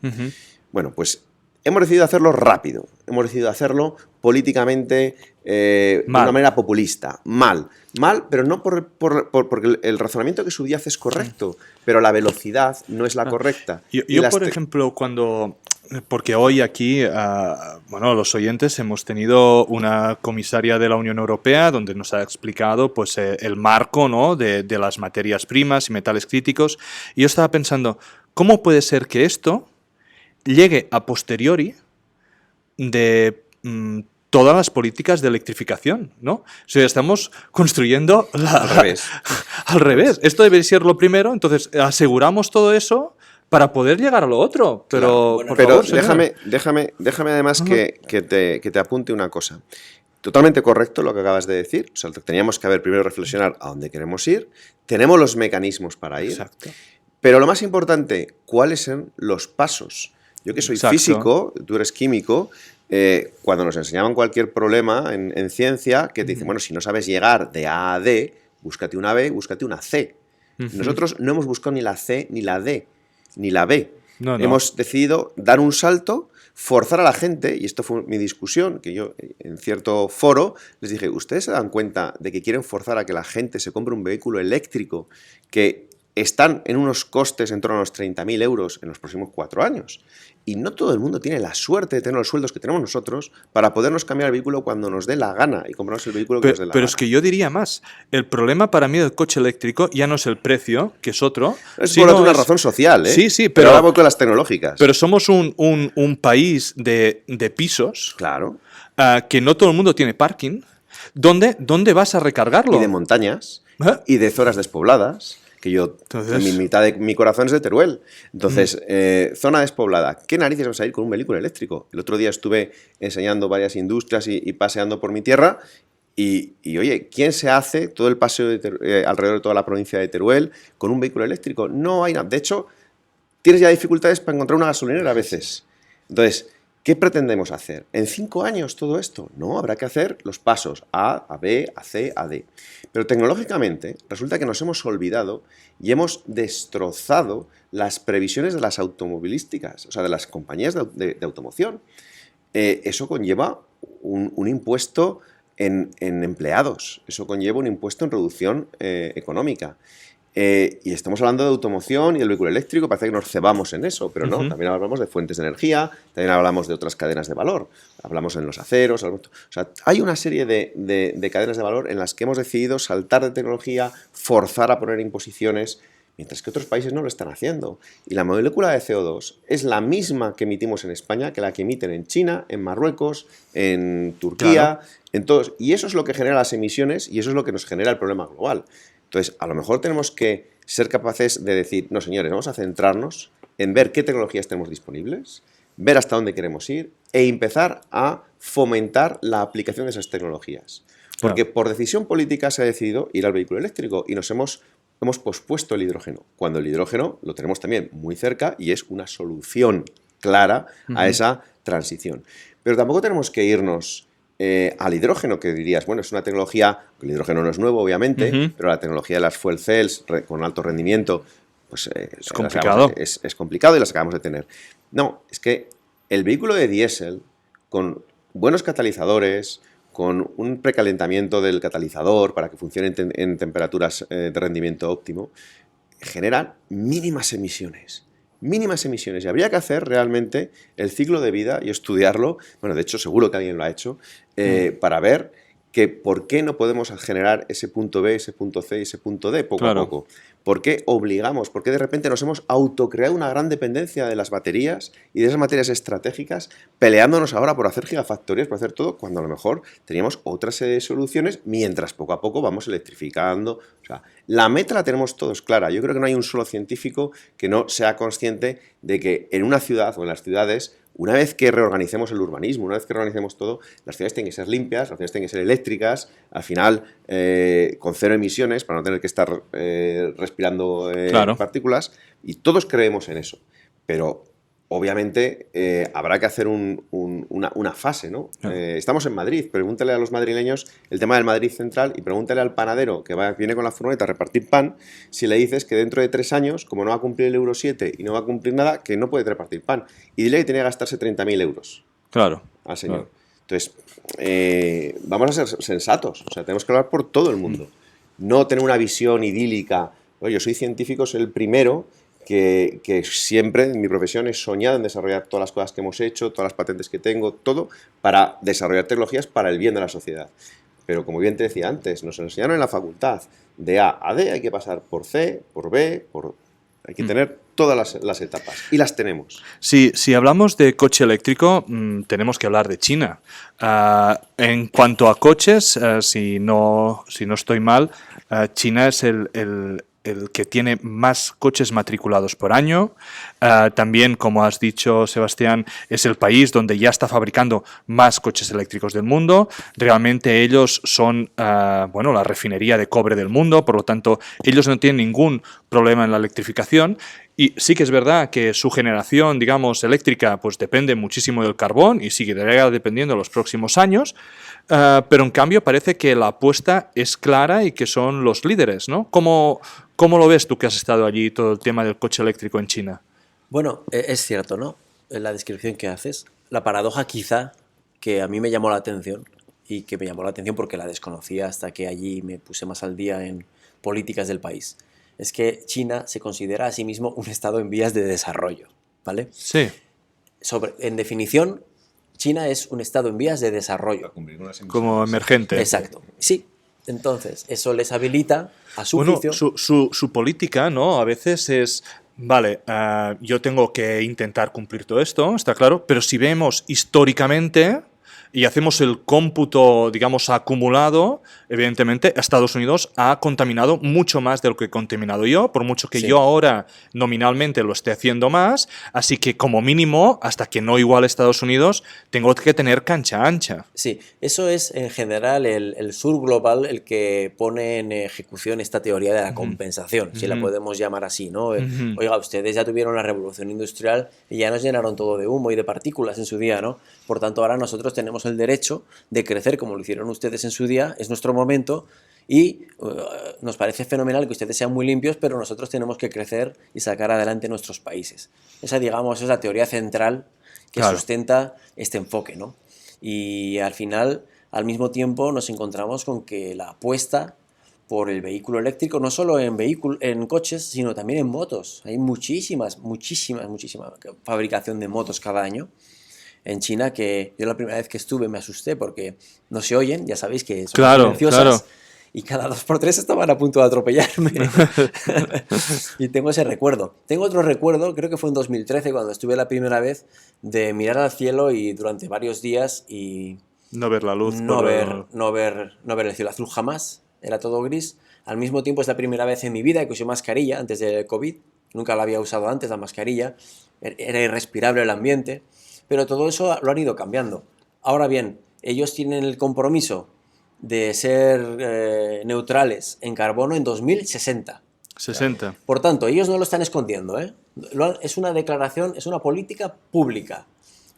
Bueno, pues hemos decidido hacerlo rápido, hemos decidido hacerlo políticamente de una manera populista. Mal, pero no porque el razonamiento que subyace es correcto, pero la velocidad no es la correcta. Yo por ejemplo, porque hoy aquí, bueno, los oyentes hemos tenido una comisaria de la Unión Europea donde nos ha explicado pues, el marco, ¿no?, de las materias primas y metales críticos. Y yo estaba pensando, ¿cómo puede ser que esto llegue a posteriori de todas las políticas de electrificación, ¿no? O sea, estamos construyendo al revés. Al revés. Esto debería ser lo primero, entonces aseguramos todo eso para poder llegar a lo otro. Pero, claro. por favor, déjame además que te apunte una cosa. Totalmente correcto lo que acabas de decir. O sea, teníamos que primero reflexionar a dónde queremos ir. Tenemos los mecanismos para ir. Exacto. Pero lo más importante, ¿cuáles son los pasos? Yo que soy físico, tú eres químico, cuando nos enseñaban cualquier problema en ciencia, que te dicen, bueno, si no sabes llegar de A a D, búscate una B, búscate una C. Nosotros no hemos buscado ni la C, ni la D, ni la B. No. Hemos decidido dar un salto, forzar a la gente, y esto fue mi discusión, que yo en cierto foro les dije, ¿ustedes se dan cuenta de que quieren forzar a que la gente se compre un vehículo eléctrico que están en unos costes en torno a los 30.000 euros en los próximos 4 años? Y no todo el mundo tiene la suerte de tener los sueldos que tenemos nosotros para podernos cambiar el vehículo cuando nos dé la gana y comprarnos el vehículo que nos dé la gana. Pero es que yo diría más. El problema para mí del coche eléctrico ya no es el precio, que es otro. Es por una razón social, ¿eh? Sí, pero ahora voy con las tecnológicas. Pero somos un país de pisos. Claro. Que no todo el mundo tiene parking. ¿Dónde vas a recargarlo? Y de montañas, y de zonas despobladas, que yo, Entonces... mitad de mi corazón es de Teruel. Entonces, zona despoblada, ¿qué narices vas a ir con un vehículo eléctrico? El otro día estuve enseñando varias industrias y paseando por mi tierra y, oye, ¿quién se hace todo el paseo alrededor de toda la provincia de Teruel con un vehículo eléctrico? No hay nada. De hecho, tienes ya dificultades para encontrar una gasolinera a veces. Entonces, ¿qué pretendemos hacer? ¿En 5 años todo esto? No, habrá que hacer los pasos A B, a C, a D. Pero tecnológicamente resulta que nos hemos olvidado y hemos destrozado las previsiones de las automovilísticas, o sea, de las compañías de automoción. Eso conlleva un impuesto en empleados, eso conlleva un impuesto en reducción económica. Y estamos hablando de automoción y del vehículo eléctrico, parece que nos cebamos en eso, pero no, también hablamos de fuentes de energía, también hablamos de otras cadenas de valor, hablamos en los aceros, o sea, hay una serie de cadenas de valor en las que hemos decidido saltar de tecnología, forzar a poner imposiciones, mientras que otros países no lo están haciendo. Y la molécula de CO2 es la misma que emitimos en España que la que emiten en China, en Marruecos, en Turquía, en todos. Y eso es lo que genera las emisiones y eso es lo que nos genera el problema global. Entonces, a lo mejor tenemos que ser capaces de decir, no señores, vamos a centrarnos en ver qué tecnologías tenemos disponibles, ver hasta dónde queremos ir e empezar a fomentar la aplicación de esas tecnologías. Porque por decisión política se ha decidido ir al vehículo eléctrico y nos hemos pospuesto el hidrógeno, cuando el hidrógeno lo tenemos también muy cerca y es una solución clara a esa transición. Pero tampoco tenemos que irnos al hidrógeno, que dirías, bueno, es una tecnología, el hidrógeno no es nuevo, obviamente, pero la tecnología de las fuel cells con alto rendimiento, pues es complicado. Es complicado y las acabamos de tener. No, es que el vehículo de diésel, con buenos catalizadores, con un precalentamiento del catalizador para que funcione en temperaturas de rendimiento óptimo, genera mínimas emisiones. Mínimas emisiones. Y habría que hacer realmente el ciclo de vida y estudiarlo, bueno, de hecho seguro que alguien lo ha hecho, para ver que por qué no podemos generar ese punto B, ese punto C y ese punto D poco a poco. ¿Por qué obligamos? ¿Por qué de repente nos hemos autocreado una gran dependencia de las baterías y de esas materias estratégicas, peleándonos ahora por hacer gigafactorías, por hacer todo, cuando a lo mejor teníamos otra serie de soluciones mientras poco a poco vamos electrificando? O sea, la meta la tenemos todos clara. Yo creo que no hay un solo científico que no sea consciente de que en una ciudad o en las ciudades, una vez que reorganicemos el urbanismo, una vez que reorganicemos todo, las ciudades tienen que ser limpias, las ciudades tienen que ser eléctricas, al final con cero emisiones, para no tener que estar respirando partículas, y todos creemos en eso. Pero obviamente habrá que hacer una fase, ¿no? Estamos en Madrid, pregúntale a los madrileños el tema del Madrid Central y pregúntale al panadero que viene con la furgoneta a repartir pan, si le dices que dentro de 3 años, como no va a cumplir el Euro 7 y no va a cumplir nada, que no puede repartir pan. Y dile que tiene que gastarse 30.000 euros. Claro. Al señor. Entonces, vamos a ser sensatos, o sea, tenemos que hablar por todo el mundo. No tener una visión idílica. Yo soy científico, soy el primero que siempre en mi profesión he soñado en desarrollar todas las cosas que hemos hecho, todas las patentes que tengo, todo, para desarrollar tecnologías para el bien de la sociedad. Pero como bien te decía antes, nos enseñaron en la facultad, de A a D hay que pasar por C, por B, hay que tener todas las etapas, y las tenemos. Si hablamos de coche eléctrico, tenemos que hablar de China. En cuanto a coches, si no estoy mal, China es el que tiene más coches matriculados por año. También, como has dicho, Sebastián, es el país donde ya está fabricando más coches eléctricos del mundo. Realmente ellos son la refinería de cobre del mundo, por lo tanto, ellos no tienen ningún problema en la electrificación. Y sí que es verdad que su generación, digamos, eléctrica, pues depende muchísimo del carbón y seguirá dependiendo en los próximos años, pero en cambio parece que la apuesta es clara y que son los líderes, ¿no? ¿Cómo lo ves tú que has estado allí, todo el tema del coche eléctrico en China? Bueno, es cierto, ¿no? En la descripción que haces, la paradoja quizá que a mí me llamó la atención, y que me llamó la atención porque la desconocía hasta que allí me puse más al día en políticas del país, es que China se considera a sí mismo un estado en vías de desarrollo, ¿vale? Sí. En definición, China es un estado en vías de desarrollo. Como emergente. Exacto. Sí. Entonces, eso les habilita, a su juicio... Su política, ¿no? A veces es... Vale, yo tengo que intentar cumplir todo esto, está claro, pero si vemos históricamente, y hacemos el cómputo, digamos, acumulado, evidentemente Estados Unidos ha contaminado mucho más de lo que he contaminado yo, por mucho que Sí. yo ahora nominalmente lo esté haciendo más, así que como mínimo, hasta que no iguale Estados Unidos, tengo que tener cancha ancha. Sí, eso es en general el sur global el que pone en ejecución esta teoría de la compensación, si la podemos llamar así, ¿no? Oiga, ustedes ya tuvieron la revolución industrial y ya nos llenaron todo de humo y de partículas en su día, ¿no? Por tanto, ahora nosotros tenemos el derecho de crecer como lo hicieron ustedes en su día, es nuestro momento y nos parece fenomenal que ustedes sean muy limpios, pero nosotros tenemos que crecer y sacar adelante nuestros países. Esa, digamos, es la teoría central que Claro. sustenta este enfoque, ¿no? Y al final, al mismo tiempo, nos encontramos con que la apuesta por el vehículo eléctrico, no solo en coches, sino también en motos. Hay muchísima fabricación de motos cada año en China, que yo la primera vez que estuve me asusté porque no se oyen, ya sabéis que son Claro, silenciosas, claro. y cada 2x3 estaban a punto de atropellarme. Y tengo ese recuerdo. Tengo otro recuerdo, creo que fue en 2013, cuando estuve la primera vez, de mirar al cielo y durante varios días y No ver la luz. no ver el cielo azul jamás, era todo gris. Al mismo tiempo es la primera vez en mi vida que usé mascarilla antes del COVID, nunca la había usado antes la mascarilla, era irrespirable el ambiente, pero todo eso lo han ido cambiando. Ahora bien, ellos tienen el compromiso de ser neutrales en carbono en 2060. 60. Por tanto, ellos no lo están escondiendo, ¿eh? Es una declaración, es una política pública.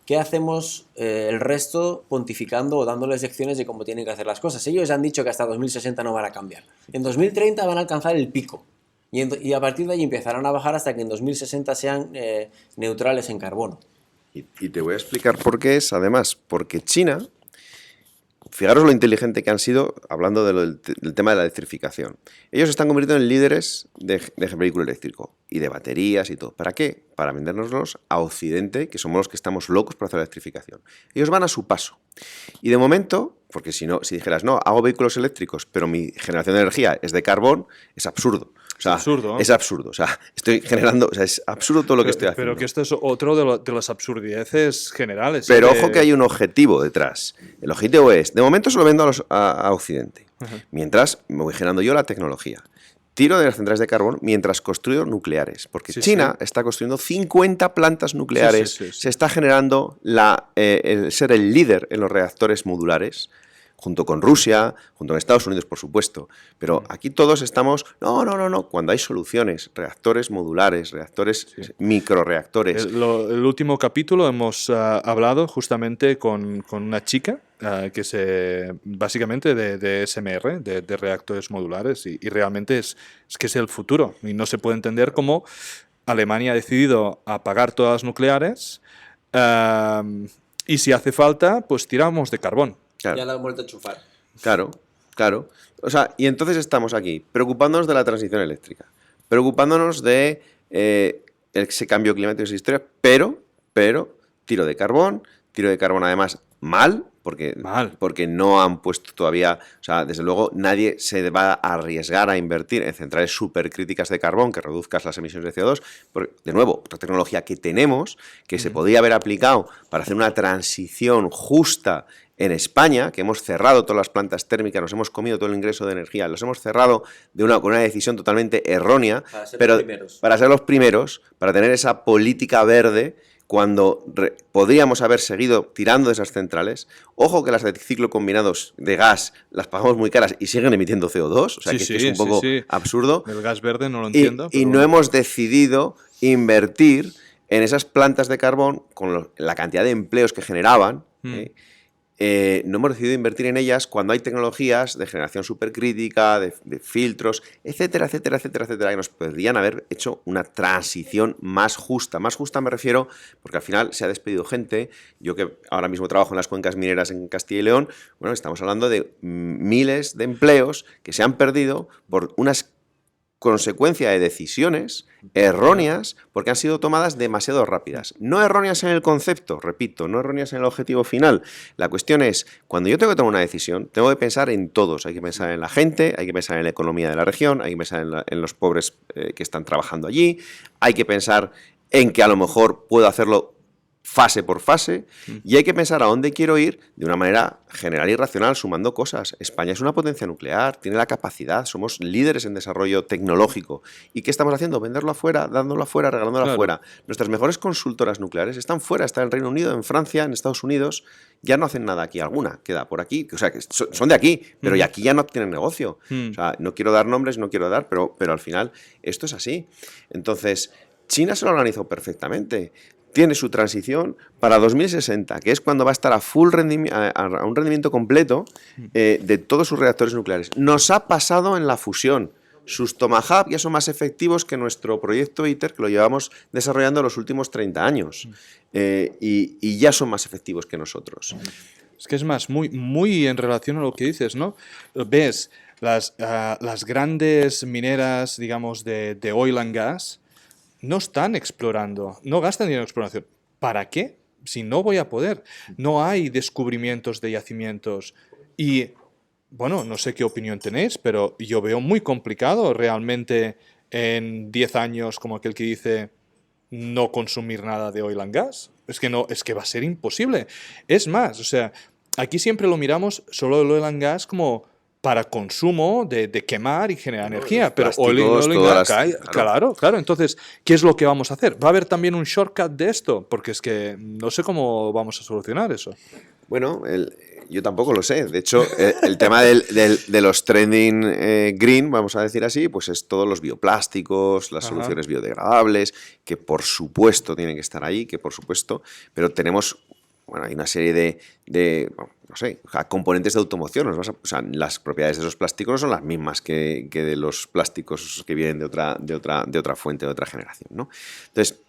¿Qué hacemos el resto pontificando o dándoles lecciones de cómo tienen que hacer las cosas? Ellos han dicho que hasta 2060 no van a cambiar. En 2030 van a alcanzar el pico. Y a partir de ahí empezarán a bajar hasta que en 2060 sean neutrales en carbono. Y te voy a explicar por qué es, además, porque China, fijaros lo inteligente que han sido hablando del tema de la electrificación. Ellos se están convirtiendo en líderes de vehículo eléctrico y de baterías y todo. ¿Para qué? Para vendérnoslos a Occidente, que somos los que estamos locos por hacer la electrificación. Ellos van a su paso. Y de momento, porque si dijeras, no, hago vehículos eléctricos, pero mi generación de energía es de carbón, es absurdo. O sea, es absurdo. O sea, estoy generando... O sea, es absurdo todo lo que estoy haciendo. Pero que esto es otro de las absurdeces generales. Pero ojo que hay un objetivo detrás. El objetivo es, de momento se lo vendo a Occidente. Mientras me voy generando yo la tecnología. Tiro de las centrales de carbón mientras construyo nucleares. Porque China está construyendo 50 plantas nucleares. Se está generando el ser el líder en los reactores modulares, junto con Rusia, junto con Estados Unidos, por supuesto. Pero aquí todos estamos, no, cuando hay soluciones, reactores modulares, reactores, microreactores. El último capítulo hemos hablado justamente con una chica que básicamente de SMR, de reactores modulares, y realmente es que es el futuro. Y no se puede entender cómo Alemania ha decidido apagar todas las nucleares y si hace falta, pues tiramos de carbón. Claro. Ya la han vuelto a enchufar. Claro. O sea, y entonces estamos aquí, preocupándonos de la transición eléctrica, preocupándonos de ese cambio climático y esa historia, pero tiro de carbón además mal, porque no han puesto todavía, o sea, desde luego nadie se va a arriesgar a invertir en centrales supercríticas de carbón que reduzcan las emisiones de CO2, porque, de nuevo, otra tecnología que tenemos, que se podría haber aplicado para hacer una transición justa en España, que hemos cerrado todas las plantas térmicas, nos hemos comido todo el ingreso de energía, los hemos cerrado con una decisión totalmente errónea, para ser los primeros, para tener esa política verde, cuando podríamos haber seguido tirando de esas centrales. Ojo que las de ciclo combinados de gas las pagamos muy caras y siguen emitiendo CO2, o sea que es un poco absurdo. El gas verde no lo entiendo. Y no hemos decidido invertir en esas plantas de carbón con la cantidad de empleos que generaban. No hemos decidido invertir en ellas cuando hay tecnologías de generación supercrítica, de filtros, etcétera, que nos podrían haber hecho una transición más justa. Más justa me refiero porque al final se ha despedido gente. Yo que ahora mismo trabajo en las cuencas mineras en Castilla y León, bueno, estamos hablando de miles de empleos que se han perdido por unas consecuencia de decisiones erróneas porque han sido tomadas demasiado rápidas. No erróneas en el concepto, repito, no erróneas en el objetivo final. La cuestión es, cuando yo tengo que tomar una decisión, tengo que pensar en todos. Hay que pensar en la gente, hay que pensar en la economía de la región, hay que pensar en los pobres que están trabajando allí, hay que pensar en que a lo mejor puedo hacerlo fase por fase, y hay que pensar a dónde quiero ir de una manera general y racional, sumando cosas. España es una potencia nuclear, tiene la capacidad, somos líderes en desarrollo tecnológico. ¿Y qué estamos haciendo? Venderlo afuera, dándolo afuera, regalándolo afuera. Nuestras mejores consultoras nucleares están fuera, están en Reino Unido, en Francia, en Estados Unidos, ya no hacen nada aquí, alguna queda por aquí, o sea, que son de aquí, pero y aquí ya no tienen negocio. O sea, no quiero dar nombres, no quiero dar, pero al final esto es así. Entonces, China se lo organizó perfectamente. Tiene su transición para 2060, que es cuando va a estar a full a un rendimiento completo de todos sus reactores nucleares. Nos ha pasado en la fusión. Sus Tomahawk ya son más efectivos que nuestro proyecto ITER, que lo llevamos desarrollando los últimos 30 años. Y ya son más efectivos que nosotros. Es que es más, muy en relación a lo que dices, ¿no? Ves las grandes mineras, digamos, de oil and gas, no están explorando, no gastan dinero en exploración. ¿Para qué? Si no voy a poder. No hay descubrimientos de yacimientos. Y, bueno, no sé qué opinión tenéis, pero yo veo muy complicado realmente en 10 años, como aquel que dice, no consumir nada de oil and gas. Es que va a ser imposible. Es más, o sea, aquí siempre lo miramos solo el oil and gas como para consumo de quemar y generar energía, pero oil and gas, claro. Entonces, ¿qué es lo que vamos a hacer? ¿Va a haber también un shortcut de esto? Porque es que no sé cómo vamos a solucionar eso. Bueno, yo tampoco lo sé. De hecho, el tema de los trending green, vamos a decir así, pues es todos los bioplásticos, las soluciones biodegradables, que por supuesto tienen que estar ahí, que por supuesto, pero tenemos... Bueno, hay una serie no sé, componentes de automoción. O sea, las propiedades de esos plásticos no son las mismas que de los plásticos que vienen de otra fuente, de otra generación, ¿no? Entonces,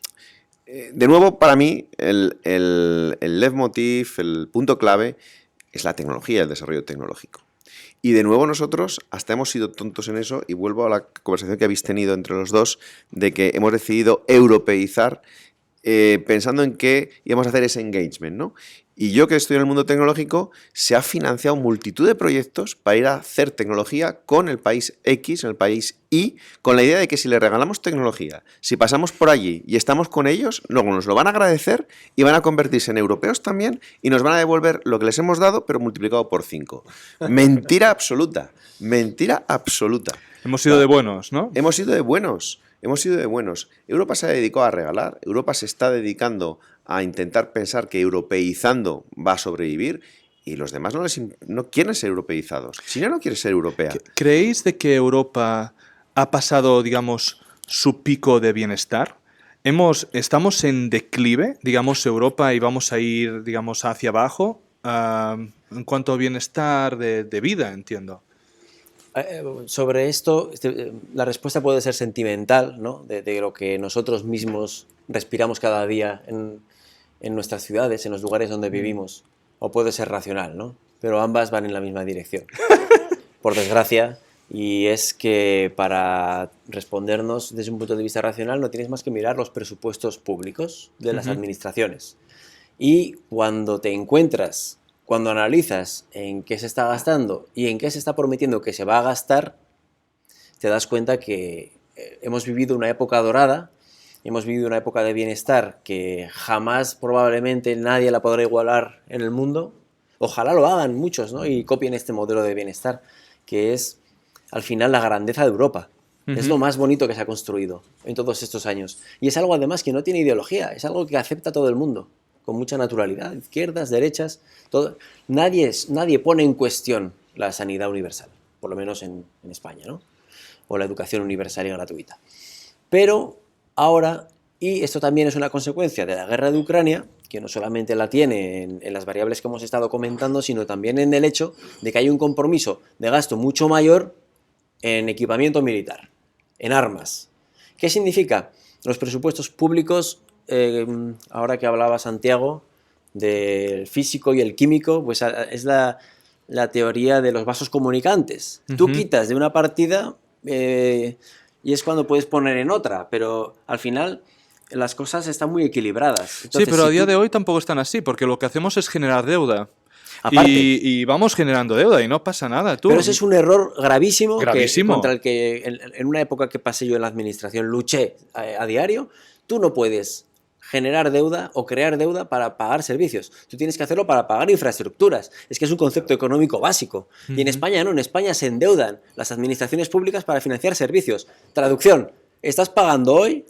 de nuevo, para mí, el leitmotiv, el punto clave, es la tecnología, el desarrollo tecnológico. Y de nuevo nosotros hasta hemos sido tontos en eso, y vuelvo a la conversación que habéis tenido entre los dos, de que hemos decidido europeizar pensando en que íbamos a hacer ese engagement, ¿no? Y yo, que estoy en el mundo tecnológico, se ha financiado multitud de proyectos para ir a hacer tecnología con el país X, en el país Y, con la idea de que si le regalamos tecnología, si pasamos por allí y estamos con ellos, luego nos lo van a agradecer y van a convertirse en europeos también y nos van a devolver lo que les hemos dado, pero multiplicado por 5. Mentira absoluta. Mentira absoluta. Hemos sido de buenos, ¿no? Hemos sido de buenos. Hemos sido de buenos. Europa se ha dedicado a regalar, Europa se está dedicando a intentar pensar que europeizando va a sobrevivir, y los demás no quieren ser europeizados. China no quiere ser europea. ¿Creéis de que Europa ha pasado, digamos, su pico de bienestar? ¿Estamos en declive, digamos, Europa, y vamos a ir, digamos, hacia abajo en cuanto a bienestar de vida, entiendo? Sobre esto, la respuesta puede ser sentimental, ¿no? De lo que nosotros mismos respiramos cada día en nuestras ciudades, en los lugares donde vivimos, o puede ser racional, ¿no? Pero ambas van en la misma dirección, por desgracia, y es que para respondernos desde un punto de vista racional no tienes más que mirar los presupuestos públicos de las administraciones. Y cuando analizas en qué se está gastando y en qué se está prometiendo que se va a gastar, te das cuenta que hemos vivido una época dorada, hemos vivido una época de bienestar que jamás probablemente nadie la podrá igualar en el mundo. Ojalá lo hagan muchos, ¿no? Y copien este modelo de bienestar, que es al final la grandeza de Europa. Es lo más bonito que se ha construido en todos estos años. Y es algo además que no tiene ideología, es algo que acepta todo el mundo, con mucha naturalidad, izquierdas, derechas, todo. Nadie pone en cuestión la sanidad universal, por lo menos en España, ¿no? O la educación universal y gratuita. Pero ahora, y esto también es una consecuencia de la guerra de Ucrania, que no solamente la tiene en las variables que hemos estado comentando, sino también en el hecho de que hay un compromiso de gasto mucho mayor en equipamiento militar, en armas. ¿Qué significa? Los presupuestos públicos, ahora que hablaba Santiago del físico y el químico, pues es la teoría de los vasos comunicantes. Tú quitas de una partida y es cuando puedes poner en otra, pero al final las cosas están muy equilibradas. Entonces, sí, pero a día de hoy tampoco están así, porque lo que hacemos es generar deuda. Aparte, y vamos generando deuda y no pasa nada. Pero ese es un error gravísimo. Contra el que en una época que pasé yo en la administración luché a diario. Tú no puedes generar deuda o crear deuda para pagar servicios. Tú tienes que hacerlo para pagar infraestructuras. Es que es un concepto económico básico. Y en España no, en España se endeudan las administraciones públicas para financiar servicios. Traducción, estás pagando hoy,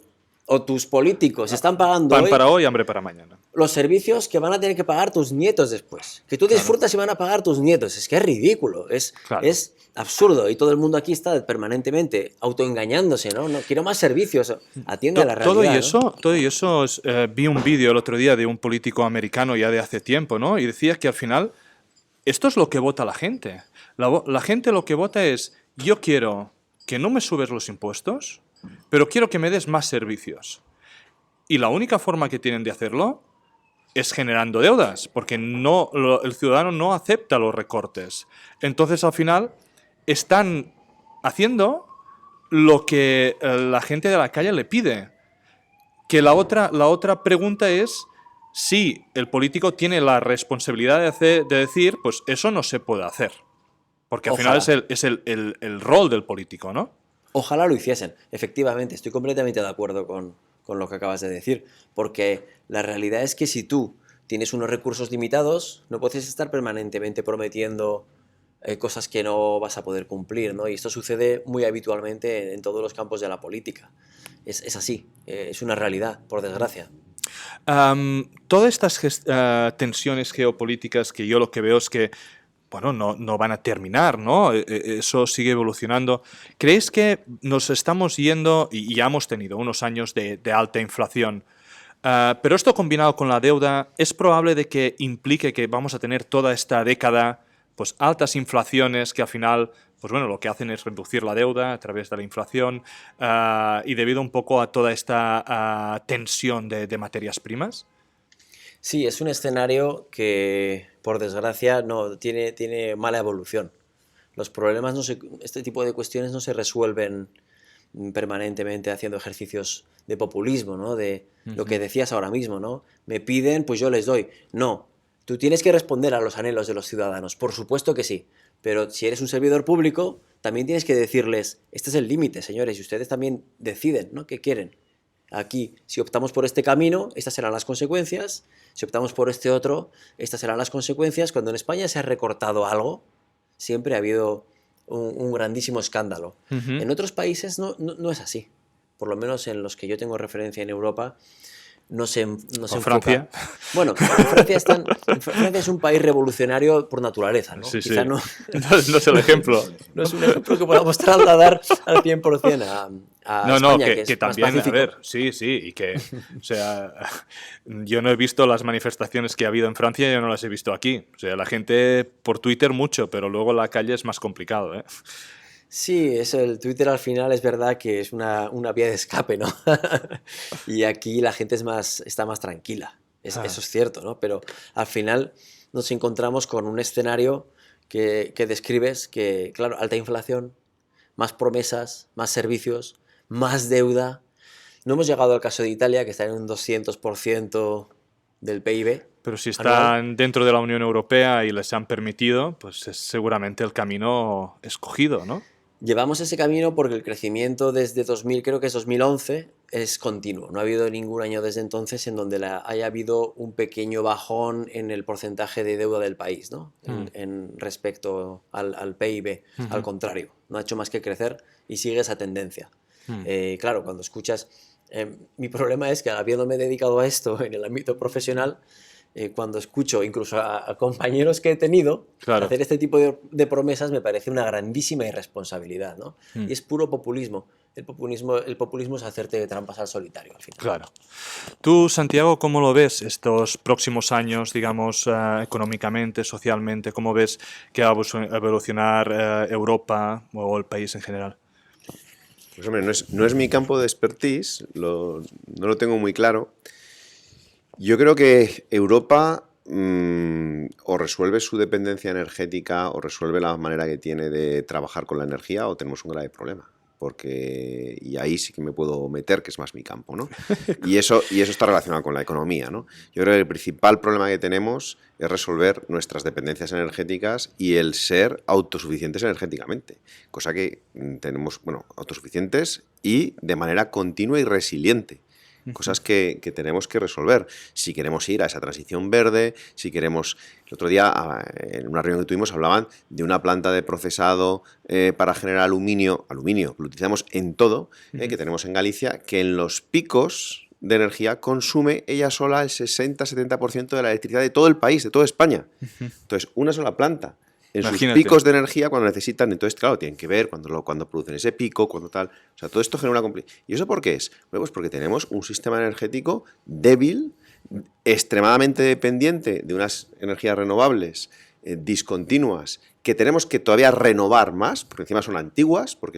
o tus políticos están pagando Pan hoy, para hoy, hambre para mañana. los servicios que van a tener que pagar tus nietos después. Que tú disfrutas y van a pagar tus nietos. Es que es ridículo, es absurdo. Y todo el mundo aquí está permanentemente autoengañándose, ¿no? No quiero más servicios. Atiende a la realidad. Todo y eso vi un vídeo el otro día de un político americano ya de hace tiempo, ¿no? Y decía que al final esto es lo que vota la gente. La gente lo que vota es: yo quiero que no me subes los impuestos, pero quiero que me des más servicios. Y la única forma que tienen de hacerlo es generando deudas, porque el ciudadano no acepta los recortes. Entonces, al final, están haciendo lo que la gente de la calle le pide. Que la otra pregunta es si el político tiene la responsabilidad de decir, pues eso no se puede hacer. Porque al Ojalá. final es el rol del político, ¿no? Ojalá lo hiciesen. Efectivamente, estoy completamente de acuerdo con lo que acabas de decir, porque la realidad es que si tú tienes unos recursos limitados, no puedes estar permanentemente prometiendo cosas que no vas a poder cumplir, ¿no? Y esto sucede muy habitualmente en todos los campos de la política. Es así, es una realidad, por desgracia. Todas estas tensiones geopolíticas que yo lo que veo es que bueno, no van a terminar, ¿no? Eso sigue evolucionando. ¿Crees que nos estamos yendo, y ya hemos tenido unos años de alta inflación, pero esto combinado con la deuda, es probable de que implique que vamos a tener toda esta década pues altas inflaciones que al final, pues bueno, lo que hacen es reducir la deuda a través de la inflación y debido un poco a toda esta tensión de materias primas? Sí, es un escenario que, por desgracia, no tiene mala evolución. Los problemas, este tipo de cuestiones no se resuelven permanentemente haciendo ejercicios de populismo, ¿no? De lo que decías ahora mismo, ¿no? Me piden, pues yo les doy. No, tú tienes que responder a los anhelos de los ciudadanos, por supuesto que sí. Pero si eres un servidor público, también tienes que decirles, este es el límite, señores, y ustedes también deciden, ¿no? ¿Qué quieren? Aquí, si optamos por este camino, estas serán las consecuencias. Si optamos por este otro, estas serán las consecuencias. Cuando en España se ha recortado algo, siempre ha habido un grandísimo escándalo. En otros países no es así. Por lo menos en los que yo tengo referencia en Europa, no se enfoca. Francia. Bueno, Francia es un país revolucionario por naturaleza, ¿no? Sí, Quizá sí. no No es el ejemplo. no es un ejemplo que podamos trasladar al 100% a España, que es más también, a pacífico. ver, sí, y que, o sea, yo no he visto las manifestaciones que ha habido en Francia, yo no las he visto aquí. O sea, la gente por Twitter mucho, pero luego en la calle es más complicado, ¿eh? Sí, eso, el Twitter al final es verdad que es una vía de escape, ¿no? Y aquí la gente está más tranquila, eso es cierto, ¿no? Pero al final nos encontramos con un escenario que describes que, claro, alta inflación, más promesas, más servicios, más deuda. No hemos llegado al caso de Italia, que está en un 200% del PIB. Pero si anual. están dentro de la Unión Europea y les han permitido, pues es seguramente el camino escogido, ¿no? Llevamos ese camino porque el crecimiento desde 2000, creo que es 2011, es continuo. No ha habido ningún año desde entonces en donde haya habido un pequeño bajón en el porcentaje de deuda del país, ¿no? En respecto al PIB. Al contrario, no ha hecho más que crecer y sigue esa tendencia. Claro, cuando escuchas... mi problema es que habiéndome dedicado a esto en el ámbito profesional, cuando escucho incluso a compañeros que he tenido hacer este tipo de promesas, me parece una grandísima irresponsabilidad, ¿no? Y es puro populismo. El populismo es hacerte trampas al solitario, al final. Claro. Tú, Santiago, ¿cómo lo ves estos próximos años, digamos, económicamente, socialmente? ¿Cómo ves que va a evolucionar Europa o el país en general? Pues hombre, no es mi campo de expertise, no lo tengo muy claro. Yo creo que Europa o resuelve su dependencia energética o resuelve la manera que tiene de trabajar con la energía o tenemos un grave problema. Y ahí sí que me puedo meter, que es más mi campo, ¿no? Y eso está relacionado con la economía, ¿no? Yo creo que el principal problema que tenemos es resolver nuestras dependencias energéticas y el ser autosuficientes energéticamente, cosa que tenemos, bueno, autosuficientes y de manera continua y resiliente, cosas que tenemos que resolver. Si queremos ir a esa transición verde, si queremos... El otro día, en una reunión que tuvimos, hablaban de una planta de procesado para generar aluminio, que lo utilizamos en todo, que tenemos en Galicia, que en los picos de energía consume ella sola el 60-70% de la electricidad de todo el país, de toda España. Entonces, una sola planta. En sus picos de energía, cuando necesitan, entonces, claro, tienen que ver cuando producen ese pico, cuando tal. O sea, todo esto genera una complicación. ¿Y eso por qué es? Bueno, pues porque tenemos un sistema energético débil, extremadamente dependiente de unas energías renovables discontinuas, que tenemos que todavía renovar más, porque encima son antiguas, porque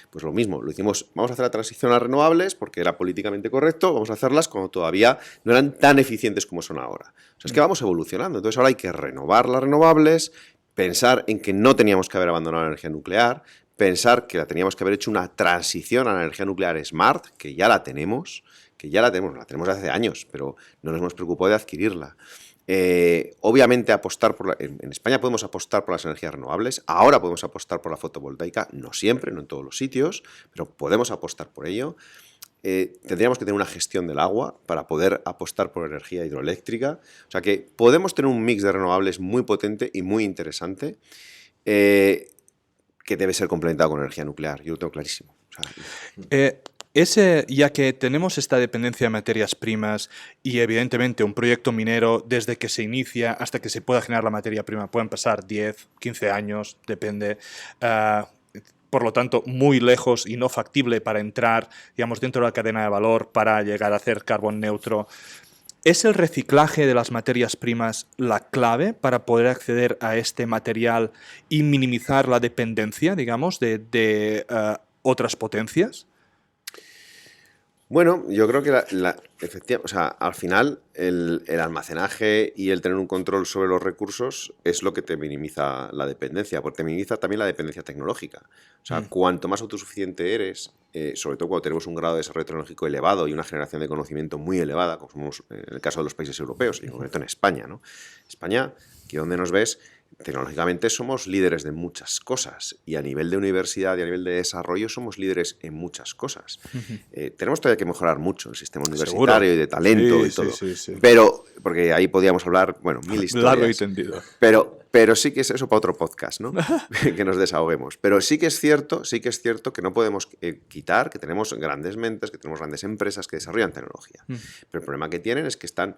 pues lo mismo, lo hicimos, vamos a hacer la transición a renovables porque era políticamente correcto, vamos a hacerlas cuando todavía no eran tan eficientes como son ahora. O sea, es que vamos evolucionando, entonces ahora hay que renovar las renovables, pensar en que no teníamos que haber abandonado la energía nuclear, pensar que teníamos que haber hecho una transición a la energía nuclear smart, que ya la tenemos la tenemos hace años, pero no nos hemos preocupado de adquirirla. Obviamente apostar en España podemos apostar por las energías renovables, ahora podemos apostar por la fotovoltaica, no siempre, no en todos los sitios, pero podemos apostar por ello. Tendríamos que tener una gestión del agua para poder apostar por energía hidroeléctrica. O sea que podemos tener un mix de renovables muy potente y muy interesante que debe ser complementado con energía nuclear. Yo lo tengo clarísimo. O sea, ya que tenemos esta dependencia de materias primas y evidentemente un proyecto minero desde que se inicia hasta que se pueda generar la materia prima pueden pasar 10, 15 años, depende. Por lo tanto, muy lejos y no factible para entrar, digamos, dentro de la cadena de valor para llegar a ser carbón neutro. ¿Es el reciclaje de las materias primas la clave para poder acceder a este material y minimizar la dependencia, digamos, de otras potencias? bueno, yo creo que efectivamente, o sea, al final el almacenaje y el tener un control sobre los recursos es lo que te minimiza la dependencia, porque te minimiza también la dependencia tecnológica. O sea, cuanto más autosuficiente eres, sobre todo cuando tenemos un grado de desarrollo tecnológico elevado y una generación de conocimiento muy elevada, como somos en el caso de los países europeos, y en concreto en España, ¿no? España, aquí donde nos ves, tecnológicamente somos líderes de muchas cosas y a nivel de universidad y a nivel de desarrollo somos líderes en muchas cosas. Tenemos todavía que mejorar mucho el sistema universitario. Seguro. Y de talento y todo. Sí. Pero, porque ahí podíamos hablar, bueno, mil historias. Largo y tendido. Pero sí que es eso para otro podcast, ¿no? Que nos desahoguemos. Pero sí que es cierto que no podemos quitar que tenemos grandes mentes, que tenemos grandes empresas que desarrollan tecnología. Pero el problema que tienen es que están...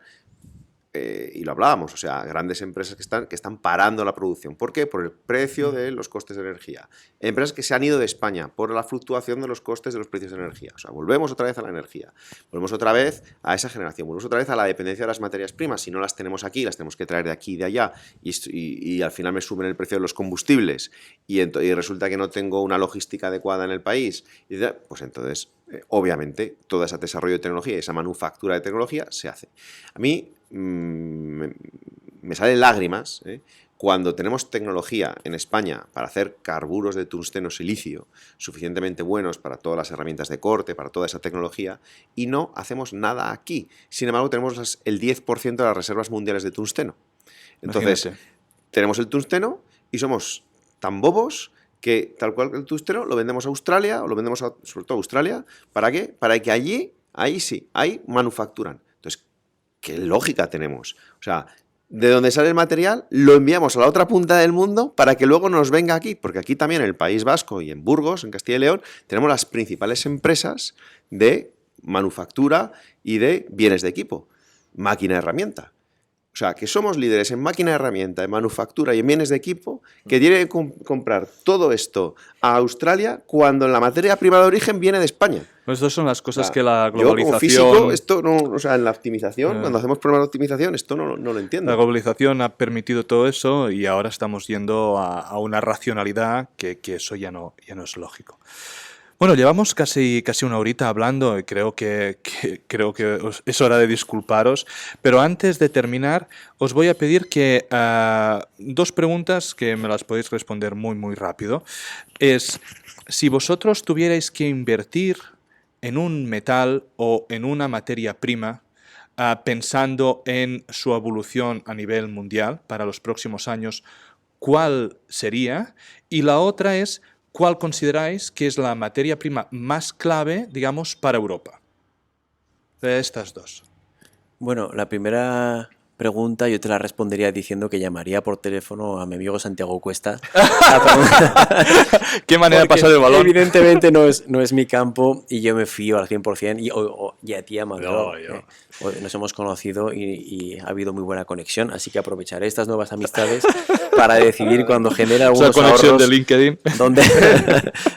y lo hablábamos, o sea, grandes empresas que están parando la producción. ¿Por qué? Por el precio de los costes de energía. Empresas que se han ido de España por la fluctuación de los costes de los precios de energía. O sea, volvemos otra vez a la energía. Volvemos otra vez a esa generación. Volvemos otra vez a la dependencia de las materias primas. Si no las tenemos aquí, las tenemos que traer de aquí y de allá. Y al final me suben el precio de los combustibles. Y resulta que no tengo una logística adecuada en el país. Pues entonces, obviamente, todo ese desarrollo de tecnología y esa manufactura de tecnología se hace. A mí me salen lágrimas cuando tenemos tecnología en España para hacer carburos de tungsteno silicio suficientemente buenos para todas las herramientas de corte, para toda esa tecnología, y no hacemos nada aquí. Sin embargo, tenemos el 10% de las reservas mundiales de tungsteno. Entonces, tenemos el tungsteno y somos tan bobos que tal cual el tungsteno lo vendemos a Australia, o lo vendemos sobre todo a Australia. ¿Para qué? Para que allí, ahí sí, ahí manufacturan. Entonces, ¿qué lógica tenemos? O sea, de donde sale el material, lo enviamos a la otra punta del mundo para que luego nos venga aquí, porque aquí también en el País Vasco y en Burgos, en Castilla y León, tenemos las principales empresas de manufactura y de bienes de equipo, máquina herramienta. O sea, que somos líderes en máquina herramienta, en manufactura y en bienes de equipo, que tienen que comprar todo esto a Australia cuando la materia prima de origen viene de España. Pues estas son las cosas que la globalización... Yo, como físico, esto no, o sea, en la optimización, cuando hacemos problemas de optimización, esto no lo entiendo. La globalización ha permitido todo eso y ahora estamos yendo a una racionalidad que eso ya no es lógico. Bueno, llevamos casi una horita hablando y creo que es hora de disculparos, pero antes de terminar os voy a pedir que dos preguntas que me las podéis responder muy rápido. Es, si vosotros tuvierais que invertir en un metal o en una materia prima, pensando en su evolución a nivel mundial para los próximos años, ¿cuál sería? Y la otra es, ¿cuál consideráis que es la materia prima más clave, digamos, para Europa? de estas dos? Bueno, la primera pregunta yo te la respondería diciendo que llamaría por teléfono a mi amigo Santiago Cuesta. ¿Qué manera de Porque pasar el balón? evidentemente no es mi campo y yo me fío al 100% y a ti, Amador. Yo. Nos hemos conocido y ha habido muy buena conexión, así que aprovecharé estas nuevas amistades para decidir cuando genera algunos Esa conexión ahorros de LinkedIn.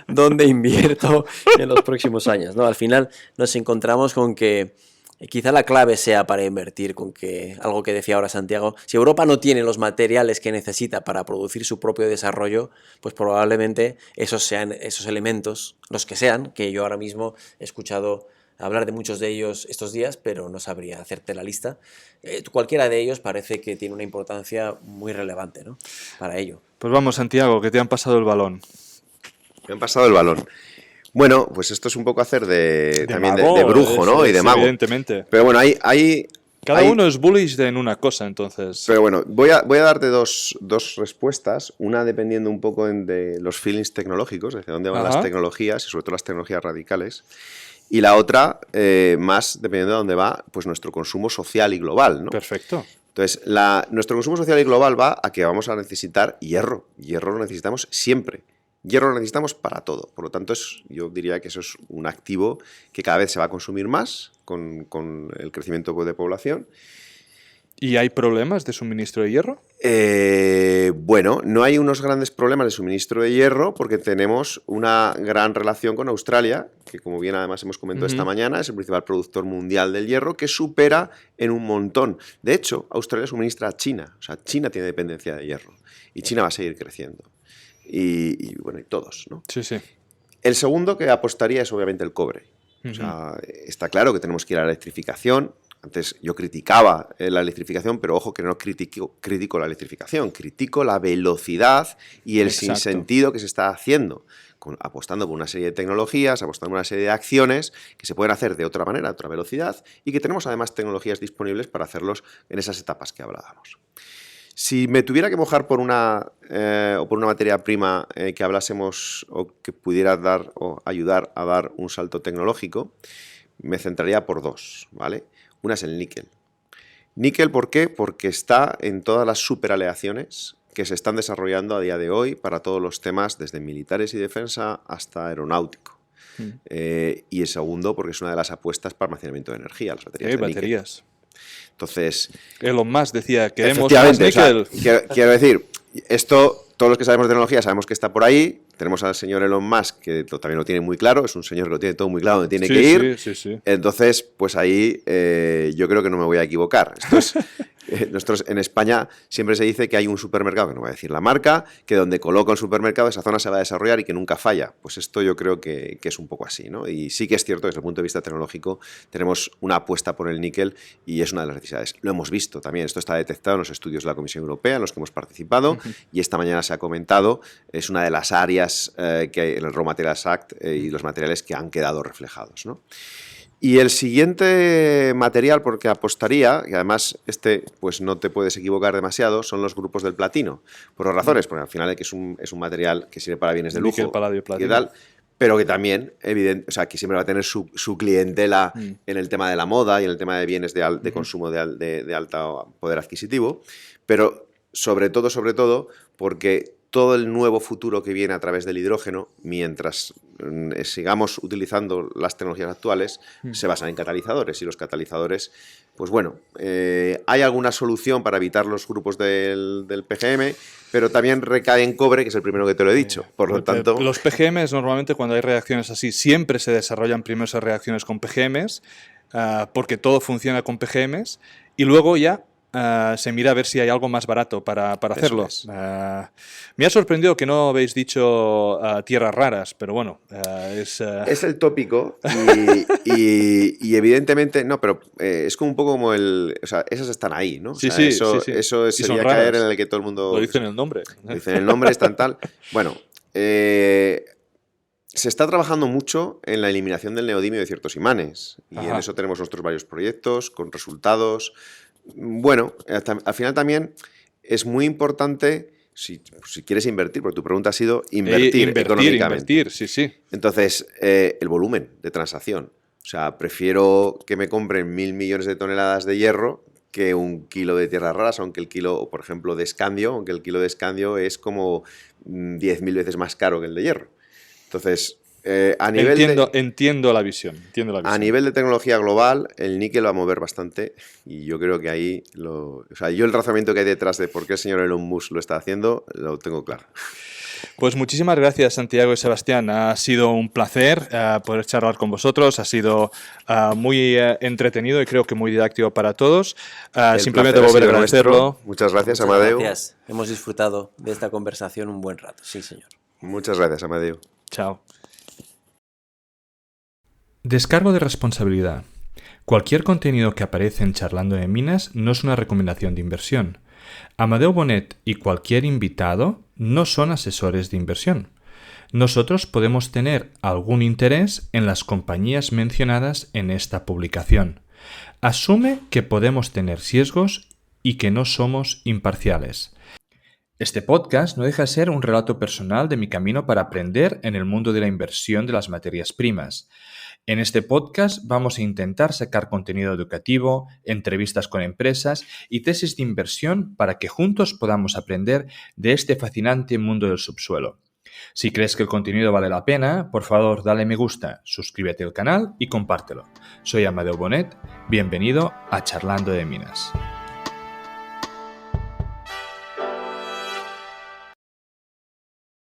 dónde invierto en los próximos años, ¿no? Al final nos encontramos con que quizá la clave sea para invertir, con que algo que decía ahora Santiago, si Europa no tiene los materiales que necesita para producir su propio desarrollo, pues probablemente esos sean esos elementos, los que sean, que yo ahora mismo he escuchado hablar de muchos de ellos estos días, pero no sabría hacerte la lista. Cualquiera de ellos parece que tiene una importancia muy relevante, ¿no? Para ello. Pues vamos, Santiago, que te han pasado el balón. Me han pasado el balón. Bueno, pues esto es un poco hacer también mago, de brujo, ¿no? Y de mago. Evidentemente. Pero bueno, hay Cada uno es bullish en una cosa, entonces. Pero bueno, voy a darte dos respuestas, una dependiendo un poco de los feelings tecnológicos, hacia dónde van las tecnologías y sobre todo las tecnologías radicales, y la otra más dependiendo de dónde va pues nuestro consumo social y global, ¿no? Perfecto. Entonces, nuestro consumo social y global va a que vamos a necesitar hierro. Hierro lo necesitamos siempre. Hierro lo necesitamos para todo. Por lo tanto, yo diría que eso es un activo que cada vez se va a consumir más con el crecimiento de población. ¿Y hay problemas de suministro de hierro? Bueno, no hay unos grandes problemas de suministro de hierro porque tenemos una gran relación con Australia, que como bien además hemos comentado esta mañana, es el principal productor mundial del hierro, que supera en un montón. De hecho, Australia suministra a China. O sea, China tiene dependencia de hierro y China va a seguir creciendo. Y bueno, y todos, ¿no? Sí, sí. El segundo que apostaría es obviamente el cobre. O sea, está claro que tenemos que ir a la electrificación. Antes yo criticaba la electrificación, pero ojo que no critico la electrificación, critico la velocidad y el sinsentido que se está haciendo, apostando por una serie de tecnologías, apostando por una serie de acciones que se pueden hacer de otra manera, a otra velocidad, y que tenemos además tecnologías disponibles para hacerlos en esas etapas que hablábamos. Si me tuviera que mojar por una materia prima que hablásemos o que pudiera dar o ayudar a dar un salto tecnológico, me centraría por dos, ¿vale? Una es el níquel. Níquel, ¿por qué? Porque está en todas las superaleaciones que se están desarrollando a día de hoy para todos los temas, desde militares y defensa hasta aeronáutico. Y el segundo, porque es una de las apuestas para almacenamiento de energía, las baterías de baterías. Entonces, Elon Musk decía, queremos más níquel. O sea, quiero decir, esto, todos los que sabemos de tecnología sabemos que está por ahí. Tenemos al señor Elon Musk, que también lo tiene muy claro, es un señor que lo tiene todo muy claro donde tiene que ir. Sí. Entonces, pues ahí yo creo que no me voy a equivocar. Esto es, nosotros en España siempre se dice que hay un supermercado, que no voy a decir la marca, que donde coloca un supermercado esa zona se va a desarrollar y que nunca falla. Pues esto yo creo que es un poco así, ¿no? Y sí que es cierto, desde el punto de vista tecnológico, tenemos una apuesta por el níquel y es una de las necesidades. Lo hemos visto también, esto está detectado en los estudios de la Comisión Europea en los que hemos participado y esta mañana se ha comentado, es una de las áreas que hay en el Raw Materials Act y los materiales que han quedado reflejados, ¿no? Y el siguiente material por que apostaría, y además pues no te puedes equivocar demasiado, son los grupos del platino. Por dos razones, porque al final es un material que sirve para bienes de lujo. Níquel, paladio, platino. Y tal, pero que también, o sea, que siempre va a tener su clientela en el tema de la moda y en el tema de bienes de consumo de alto poder adquisitivo. Pero sobre todo, porque todo el nuevo futuro que viene a través del hidrógeno, mientras sigamos utilizando las tecnologías actuales, se basan en catalizadores. Y los catalizadores, pues bueno, hay alguna solución para evitar los grupos del PGM, pero también recae en cobre, que es el primero que te lo he dicho. Por lo tanto, los PGMs normalmente cuando hay reacciones así, siempre se desarrollan primero esas reacciones con PGMs, porque todo funciona con PGMs, y luego ya se mira a ver si hay algo más barato para hacerlo. Me ha sorprendido que no habéis dicho tierras raras, pero bueno, es el tópico y evidentemente, no, pero es como un poco como o sea, esas están ahí, ¿no? Sí, o sea, sí. Eso sería caer en el que todo el mundo... Lo dice en el nombre. Lo dice en el nombre, están tal... Bueno, se está trabajando mucho en la eliminación del neodimio de ciertos imanes y en eso tenemos nuestros varios proyectos con resultados. Bueno, al final también es muy importante, si quieres invertir, porque tu pregunta ha sido invertir económicamente. Invertir, sí. Entonces, el volumen de transacción. O sea, prefiero que me compren 1.000 millones de toneladas de hierro que 1 kilo de tierras raras, aunque el kilo, por ejemplo, de escandio, aunque el kilo de escandio es como 10.000 veces más caro que el de hierro. Entonces, entiendo la visión. A nivel de tecnología global, el níquel va a mover bastante y yo creo que ahí, yo el razonamiento que hay detrás de por qué el señor Elon Musk lo está haciendo, lo tengo claro. Pues muchísimas gracias, Santiago y Sebastián. Ha sido un placer poder charlar con vosotros. Ha sido muy entretenido y creo que muy didáctico para todos. Simplemente volver a agradecerlo. Muchas gracias, Muchas Amadeu. Gracias. Hemos disfrutado de esta conversación un buen rato. Sí, señor. Muchas gracias, Amadeu. Chao. Descargo de responsabilidad. Cualquier contenido que aparece en Charlando de Minas no es una recomendación de inversión. Amadeu Bonet y cualquier invitado no son asesores de inversión. Nosotros podemos tener algún interés en las compañías mencionadas en esta publicación. Asume que podemos tener sesgos y que no somos imparciales. Este podcast no deja de ser un relato personal de mi camino para aprender en el mundo de la inversión de las materias primas. En este podcast vamos a intentar sacar contenido educativo, entrevistas con empresas y tesis de inversión para que juntos podamos aprender de este fascinante mundo del subsuelo. Si crees que el contenido vale la pena, por favor dale me gusta, suscríbete al canal y compártelo. Soy Amadeu Bonet, bienvenido a Charlando de Minas.